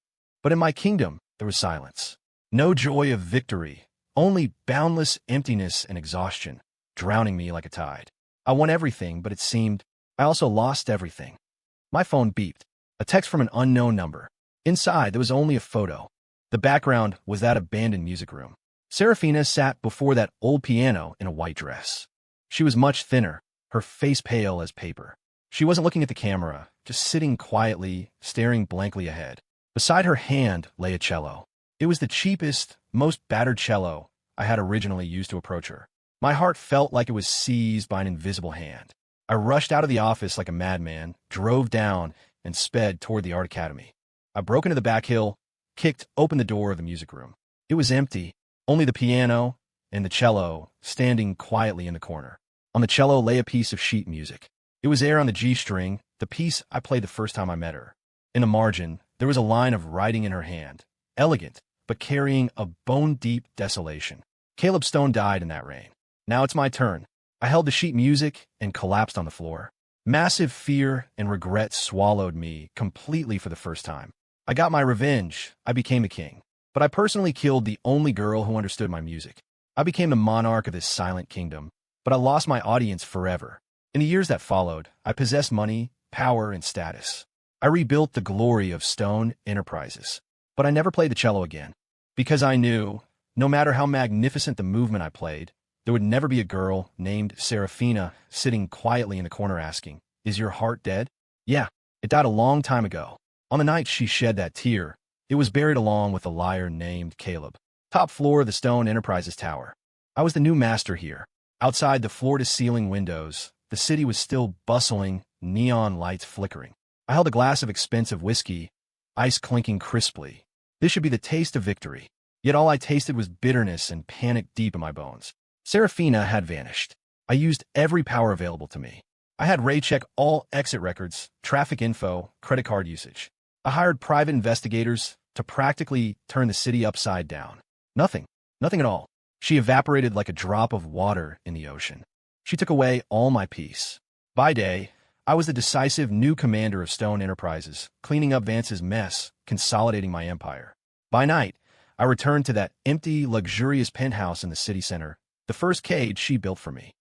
But in my kingdom, there was silence. No joy of victory, only boundless emptiness and exhaustion, drowning me like a tide. I won everything, but it seemed I also lost everything. My phone beeped. A text from an unknown number. Inside, there was only a photo. The background was that abandoned music room. Serafina sat before that old piano in a white dress. She was much thinner, her face pale as paper. She wasn't looking at the camera, just sitting quietly, staring blankly ahead. Beside her hand lay a cello. It was the cheapest, most battered cello I had originally used to approach her. My heart felt like it was seized by an invisible hand. I rushed out of the office like a madman, drove down, and sped toward the Art Academy. I broke into the back hill, kicked open the door of the music room. It was empty, only the piano and the cello standing quietly in the corner. On the cello lay a piece of sheet music. It was air on the G string, the piece I played the first time I met her. In the margin, there was a line of writing in her hand, elegant, but carrying a bone-deep desolation. Caleb Stone died in that rain. Now it's my turn. I held the sheet music and collapsed on the floor. Massive fear and regret swallowed me completely for the first time. I got my revenge. I became the king. But I personally killed the only girl who understood my music. I became the monarch of this silent kingdom, but I lost my audience forever. In the years that followed, I possessed money, power, and status. I rebuilt the glory of Stone Enterprises. But I never played the cello again, because I knew, no matter how magnificent the movement I played, there would never be a girl named Serafina sitting quietly in the corner asking, "Is your heart dead?" Yeah, it died a long time ago. On the night she shed that tear, it was buried along with a liar named Caleb. Top floor of the Stone Enterprises Tower. I was the new master here. Outside the floor-to-ceiling windows, the city was still bustling, neon lights flickering. I held a glass of expensive whiskey, ice clinking crisply. This should be the taste of victory. Yet all I tasted was bitterness and panic deep in my bones. Serafina had vanished. I used every power available to me. I had Ray check all exit records, traffic info, credit card usage. I hired private investigators to practically turn the city upside down. Nothing at all. She evaporated like a drop of water in the ocean. She took away all my peace. By day, I was the decisive new commander of Stone Enterprises, cleaning up Vance's mess, consolidating my empire. By night, I returned to that empty, luxurious penthouse in the city center, the first cage she built for me.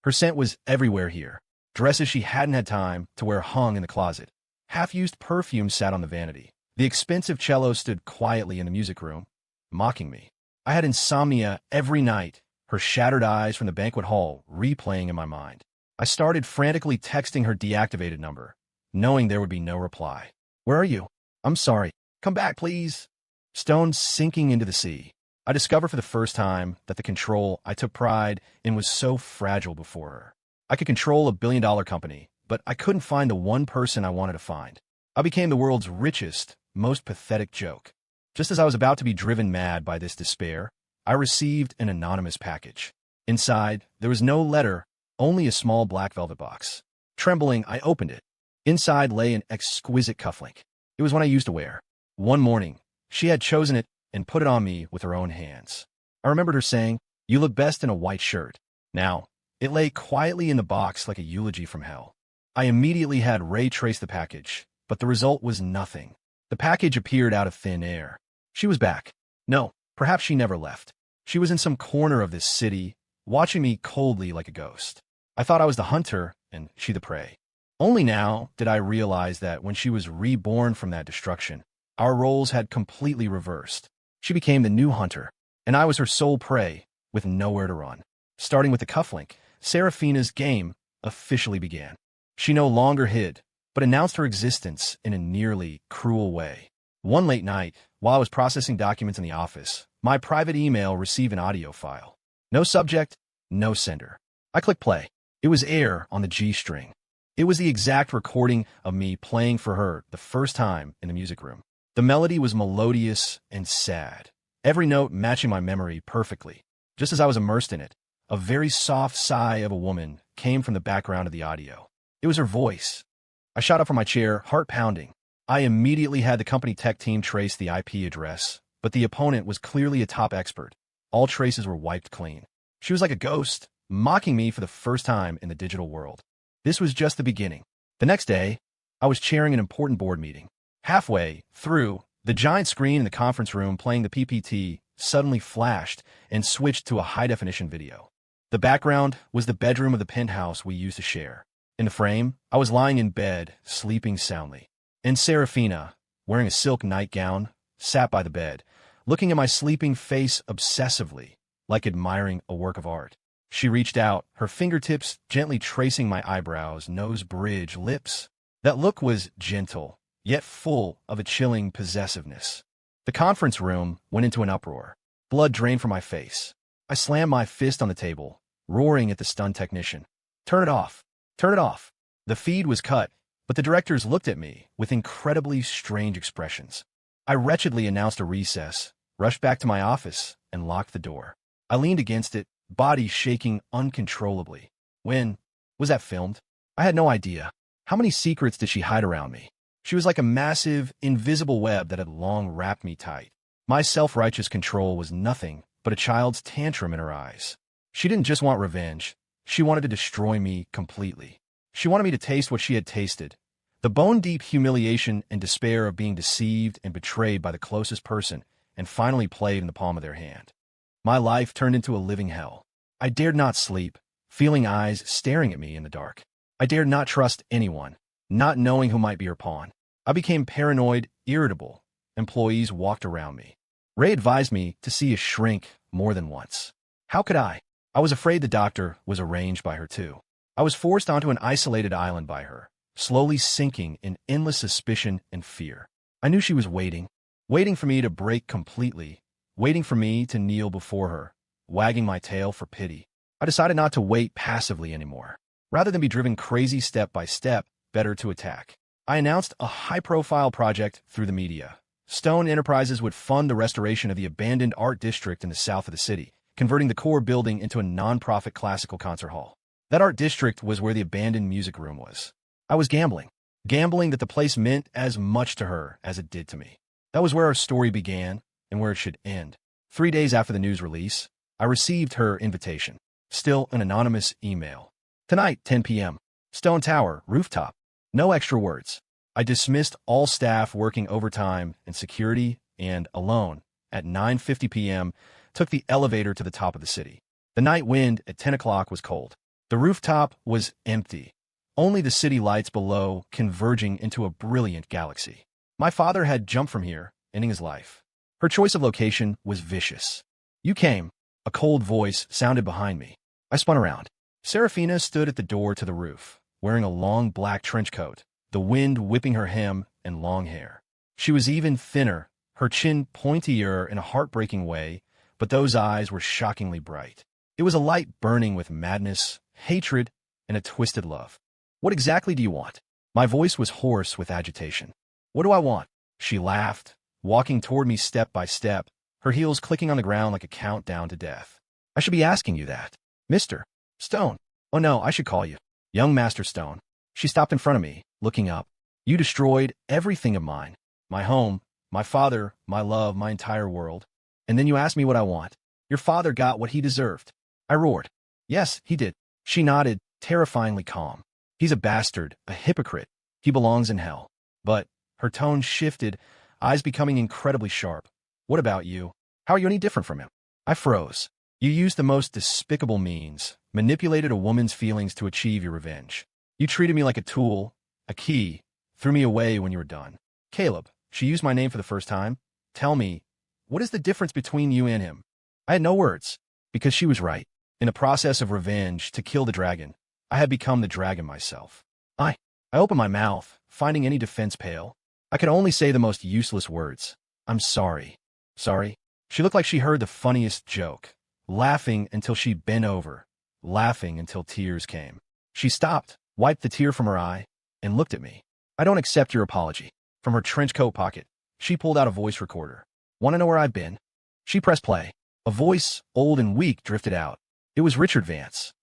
Her scent was everywhere here. Dresses she hadn't had time to wear hung in the closet. Half-used perfume sat on the vanity. The expensive cello stood quietly in the music room, mocking me. I had insomnia every night, her shattered eyes from the banquet hall replaying in my mind. I started frantically texting her deactivated number, knowing there would be no reply. "Where are you? I'm sorry. Come back, please." Stone sinking into the sea. I discovered for the first time that the control I took pride in was so fragile before her. I could control a billion-dollar company, but I couldn't find the one person I wanted to find. I became the world's richest, most pathetic joke. Just as I was about to be driven mad by this despair, I received an anonymous package. Inside, there was no letter, only a small black velvet box. Trembling, I opened it. Inside lay an exquisite cufflink. It was one I used to wear. One morning, she had chosen it and put it on me with her own hands. I remembered her saying, "You look best in a white shirt." Now, it lay quietly in the box like a eulogy from hell. I immediately had Ray trace the package, but the result was nothing. The package appeared out of thin air. She was back. No, perhaps she never left. She was in some corner of this city, watching me coldly like a ghost. I thought I was the hunter and she the prey. Only now did I realize that when she was reborn from that destruction, our roles had completely reversed. She became the new hunter, and I was her sole prey, with nowhere to run. Starting with the cufflink, Serafina's game officially began. She no longer hid, but announced her existence in a nearly cruel way. One late night, while I was processing documents in the office, my private email received an audio file. No subject, no sender. I clicked play. It was air on the G string. It was the exact recording of me playing for her the first time in the music room. The melody was melodious and sad, every note matching my memory perfectly. Just as I was immersed in it, a very soft sigh of a woman came from the background of the audio. It was her voice. I shot up from my chair, heart pounding. I immediately had the company tech team trace the IP address, but the opponent was clearly a top expert. All traces were wiped clean. She was like a ghost, mocking me for the first time in the digital world. This was just the beginning. The next day, I was chairing an important board meeting. Halfway through, the giant screen in the conference room playing the PPT suddenly flashed and switched to a high-definition video. The background was the bedroom of the penthouse we used to share. In the frame, I was lying in bed, sleeping soundly. And Serafina, wearing a silk nightgown, sat by the bed, looking at my sleeping face obsessively, like admiring a work of art. She reached out, her fingertips gently tracing my eyebrows, nose bridge, lips. That look was gentle, yet full of a chilling possessiveness. The conference room went into an uproar. Blood drained from my face. I slammed my fist on the table, roaring at the stunned technician. "Turn it off! Turn it off!" The feed was cut, but the directors looked at me with incredibly strange expressions. I wretchedly announced a recess, rushed back to my office, and locked the door. I leaned against it, body shaking uncontrollably. When was that filmed? I had no idea. How many secrets did she hide around me? She was like a massive, invisible web that had long wrapped me tight. My self-righteous control was nothing but a child's tantrum in her eyes. She didn't just want revenge. She wanted to destroy me completely. She wanted me to taste what she had tasted, the bone-deep humiliation and despair of being deceived and betrayed by the closest person and finally played in the palm of their hand. My life turned into a living hell. I dared not sleep, feeling eyes staring at me in the dark. I dared not trust anyone, not knowing who might be her pawn. I became paranoid, irritable. Employees walked around me. Ray advised me to see a shrink more than once. How could I? I was afraid the doctor was arranged by her too. I was forced onto an isolated island by her, slowly sinking in endless suspicion and fear. I knew she was waiting for me to break completely, waiting for me to kneel before her, wagging my tail for pity. I decided not to wait passively anymore. Rather than be driven crazy step by step, better to attack. I announced a high-profile project through the media. Stone Enterprises would fund the restoration of the abandoned art district in the south of the city, converting the core building into a non-profit classical concert hall. That art district was where the abandoned music room was. I was gambling that the place meant as much to her as it did to me. That was where our story began and where it should end. 3 days after the news release, I received her invitation. Still an anonymous email. Tonight, 10 p.m. Stone Tower, rooftop. No extra words. I dismissed all staff working overtime and security and, alone, at 9:50 p.m., took the elevator to the top of the city. The night wind at 10 o'clock was cold. The rooftop was empty, only the city lights below converging into a brilliant galaxy. My father had jumped from here, ending his life. Her choice of location was vicious. "You came." A cold voice sounded behind me. I spun around. Serafina stood at the door to the roof, wearing a long black trench coat, the wind whipping her hem and long hair. She was even thinner, her chin pointier in a heartbreaking way, but those eyes were shockingly bright. It was a light burning with madness, hatred, and a twisted love. What exactly do you want? My voice was hoarse with agitation. What do I want? She laughed, walking toward me step by step, her heels clicking on the ground like a countdown to death. I should be asking you that. Mr. Stone. Oh no, I should call you young Master Stone. She stopped in front of me, looking up. You destroyed everything of mine. My home, my father, my love, my entire world. And then you asked me what I want. Your father got what he deserved. I roared. Yes, he did. She nodded, terrifyingly calm. He's a bastard, a hypocrite. He belongs in hell. But her tone shifted, eyes becoming incredibly sharp. What about you? How are you any different from him? I froze. You used the most despicable means, manipulated a woman's feelings to achieve your revenge. You treated me like a tool, a key, threw me away when you were done. Caleb, she used my name for the first time. Tell me, what is the difference between you and him? I had no words, because she was right. In the process of revenge to kill the dragon, I had become the dragon myself. I opened my mouth, finding any defense pale. I could only say the most useless words. I'm sorry. Sorry? She looked like she heard the funniest joke, laughing until she bent over, laughing until tears came. She stopped, wiped the tear from her eye, and looked at me. I don't accept your apology. From her trench coat pocket, she pulled out a voice recorder. Want to know where I've been? She pressed play. A voice, old and weak, drifted out. It was Richard Vance.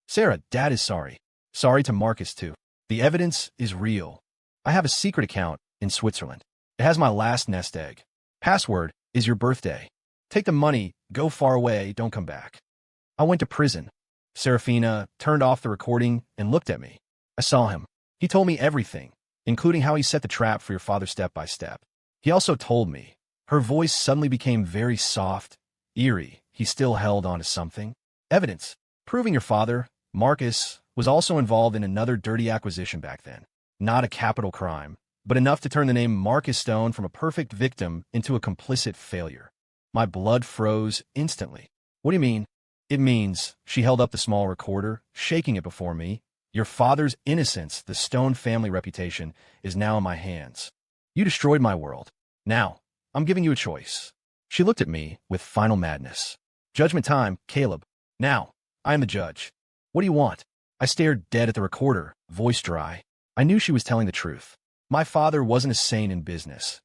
Sarah, Dad is sorry. Sorry to Marcus, too. The evidence is real. I have a secret account in Switzerland. It has my last nest egg. Password is your birthday. Take the money, go far away, don't come back. I went to prison. Serafina turned off the recording and looked at me. I saw him. He told me everything, including how he set the trap for your father step by step. He also told me. Her voice suddenly became very soft, eerie. He still held on to something. Evidence, proving your father, Marcus, was also involved in another dirty acquisition back then. Not a capital crime, but enough to turn the name Marcus Stone from a perfect victim into a complicit failure. My blood froze instantly. What do you mean? It means, she held up the small recorder, shaking it before me, your father's innocence, the Stone family reputation, is now in my hands. You destroyed my world. Now, I'm giving you a choice. She looked at me with final madness. Judgment time, Caleb. Now, I am the judge. What do you want? I stared dead at the recorder, voice dry. I knew she was telling the truth. My father wasn't a saint in business.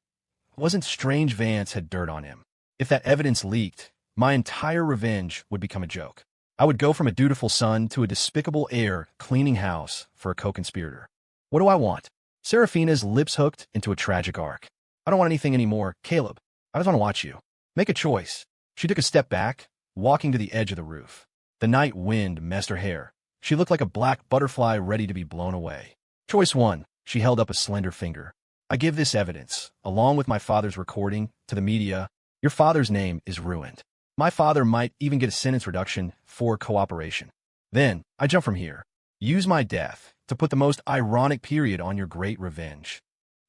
It wasn't strange Vance had dirt on him. If that evidence leaked, my entire revenge would become a joke. I would go from a dutiful son to a despicable heir cleaning house for a co-conspirator. What do I want? Serafina's lips hooked into a tragic arc. I don't want anything anymore, Caleb. I just want to watch you. Make a choice. She took a step back, walking to the edge of the roof. The night wind messed her hair. She looked like a black butterfly ready to be blown away. Choice 1. She held up a slender finger. I give this evidence, along with my father's recording, to the media. Your father's name is ruined. My father might even get a sentence reduction for cooperation. Then, I jump from here. Use my death to put the most ironic period on your great revenge.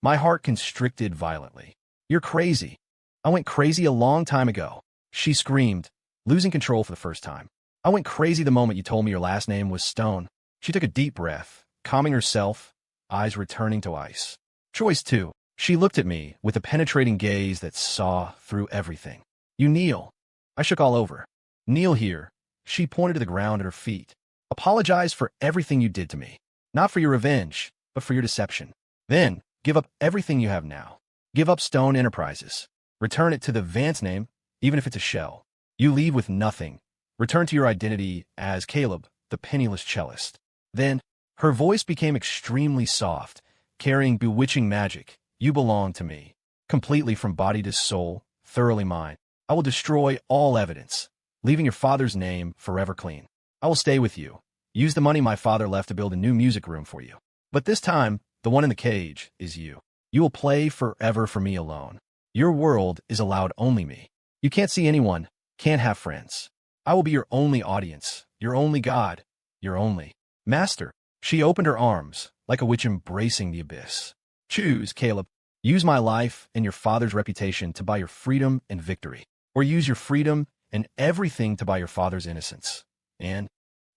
My heart constricted violently. You're crazy. I went crazy a long time ago. She screamed, losing control for the first time. I went crazy the moment you told me your last name was Stone. She took a deep breath, calming herself, eyes returning to ice. Choice 2. She looked at me with a penetrating gaze that saw through everything. You kneel. I shook all over. Kneel here. She pointed to the ground at her feet. Apologize for everything you did to me. Not for your revenge, but for your deception. Then, give up everything you have now. Give up Stone Enterprises. Return it to the Vance name, even if it's a shell. You leave with nothing. Return to your identity as Caleb, the penniless cellist. Then, her voice became extremely soft, carrying bewitching magic. You belong to me. Completely from body to soul, thoroughly mine. I will destroy all evidence, leaving your father's name forever clean. I will stay with you. Use the money my father left to build a new music room for you. But this time, the one in the cage is you. You will play forever for me alone. Your world is allowed only me. You can't see anyone, can't have friends. I will be your only audience, your only God, your only master. She opened her arms, like a witch embracing the abyss. Choose, Caleb. Use my life and your father's reputation to buy your freedom and victory. Or use your freedom and everything to buy your father's innocence. And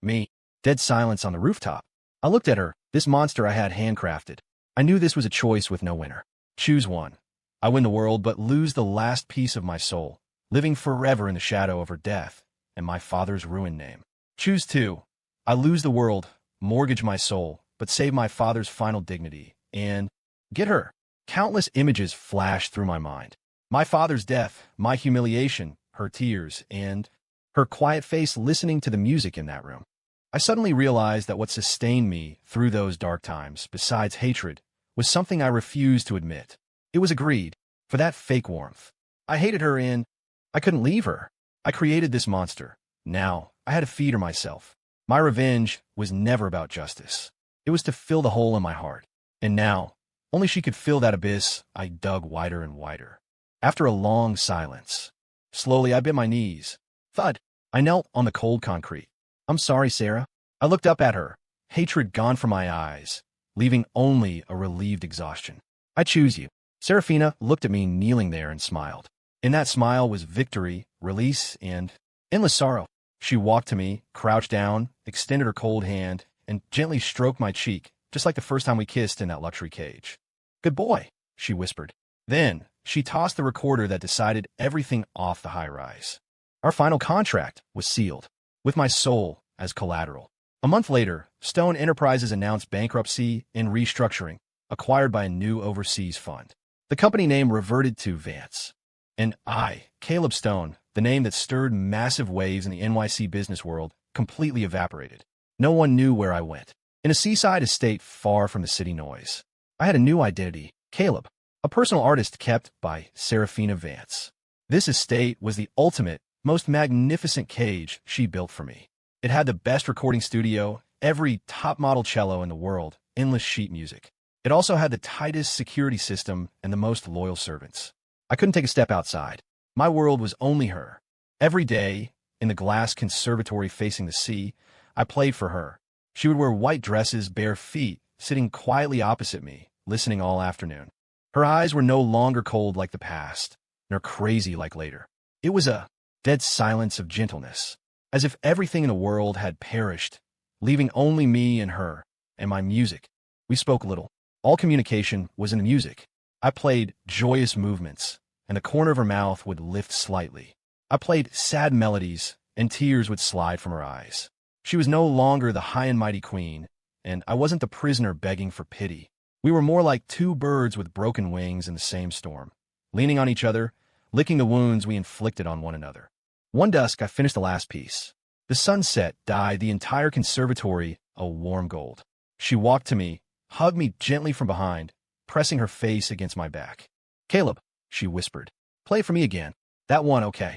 me. Dead silence on the rooftop. I looked at her, this monster I had handcrafted. I knew this was a choice with no winner. Choose one. I win the world but lose the last piece of my soul, living forever in the shadow of her death and my father's ruined name. Choose 2. I lose the world, mortgage my soul, but save my father's final dignity, and get her. Countless images flashed through my mind. My father's death, my humiliation, her tears, and her quiet face listening to the music in that room. I suddenly realized that what sustained me through those dark times, besides hatred, was something I refused to admit. It was a greed for that fake warmth. I hated her and I couldn't leave her. I created this monster. Now, I had to feed her myself. My revenge was never about justice. It was to fill the hole in my heart. And now, only she could fill that abyss. I dug wider and wider. After a long silence, slowly I bit my knees. Thud. I knelt on the cold concrete. I'm sorry, Sarah. I looked up at her, hatred gone from my eyes, leaving only a relieved exhaustion. I choose you. Serafina looked at me kneeling there and smiled. In that smile was victory, release, and endless sorrow. She walked to me, crouched down, extended her cold hand, and gently stroked my cheek, just like the first time we kissed in that luxury cage. Good boy, she whispered. Then, she tossed the recorder that decided everything off the high-rise. Our final contract was sealed, with my soul as collateral. A month later, Stone Enterprises announced bankruptcy and restructuring, acquired by a new overseas fund. The company name reverted to Vance. And I, Caleb Stone, the name that stirred massive waves in the NYC business world, completely evaporated. No one knew where I went. In a seaside estate far from the city noise, I had a new identity, Caleb, a personal artist kept by Serafina Vance. This estate was the ultimate, most magnificent cage she built for me. It had the best recording studio, every top-model cello in the world, endless sheet music. It also had the tightest security system and the most loyal servants. I couldn't take a step outside. My world was only her. Every day, in the glass conservatory facing the sea, I played for her. She would wear white dresses, bare feet, sitting quietly opposite me, listening all afternoon. Her eyes were no longer cold like the past, nor crazy like later. It was a dead silence of gentleness, as if everything in the world had perished, leaving only me and her, and my music. We spoke little. All communication was in the music. I played joyous movements, and the corner of her mouth would lift slightly. I played sad melodies, and tears would slide from her eyes. She was no longer the high and mighty queen, and I wasn't the prisoner begging for pity. We were more like two birds with broken wings in the same storm, leaning on each other, licking the wounds we inflicted on one another. One dusk, I finished the last piece. The sunset dyed the entire conservatory a warm gold. She walked to me, hugged me gently from behind, pressing her face against my back. Caleb, she whispered, play for me again. That one, okay.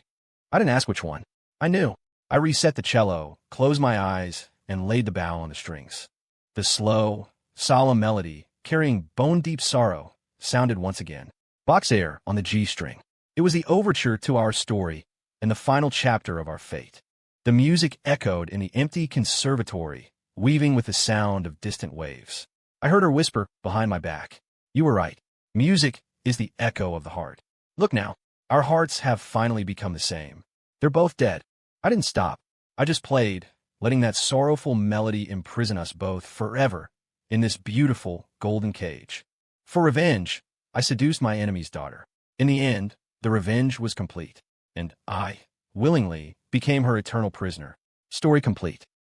I didn't ask which one. I knew. I reset the cello, closed my eyes, and laid the bow on the strings. The slow, solemn melody, carrying bone-deep sorrow, sounded once again. Box air on the G string. It was the overture to our story and the final chapter of our fate. The music echoed in the empty conservatory, weaving with the sound of distant waves. I heard her whisper behind my back. You were right. Music is the echo of the heart. Look now, our hearts have finally become the same. They're both dead. I didn't stop. I just played, letting that sorrowful melody imprison us both forever in this beautiful golden cage. For revenge, I seduced my enemy's daughter. In the end, the revenge was complete, and I, willingly, became her eternal prisoner. Story complete.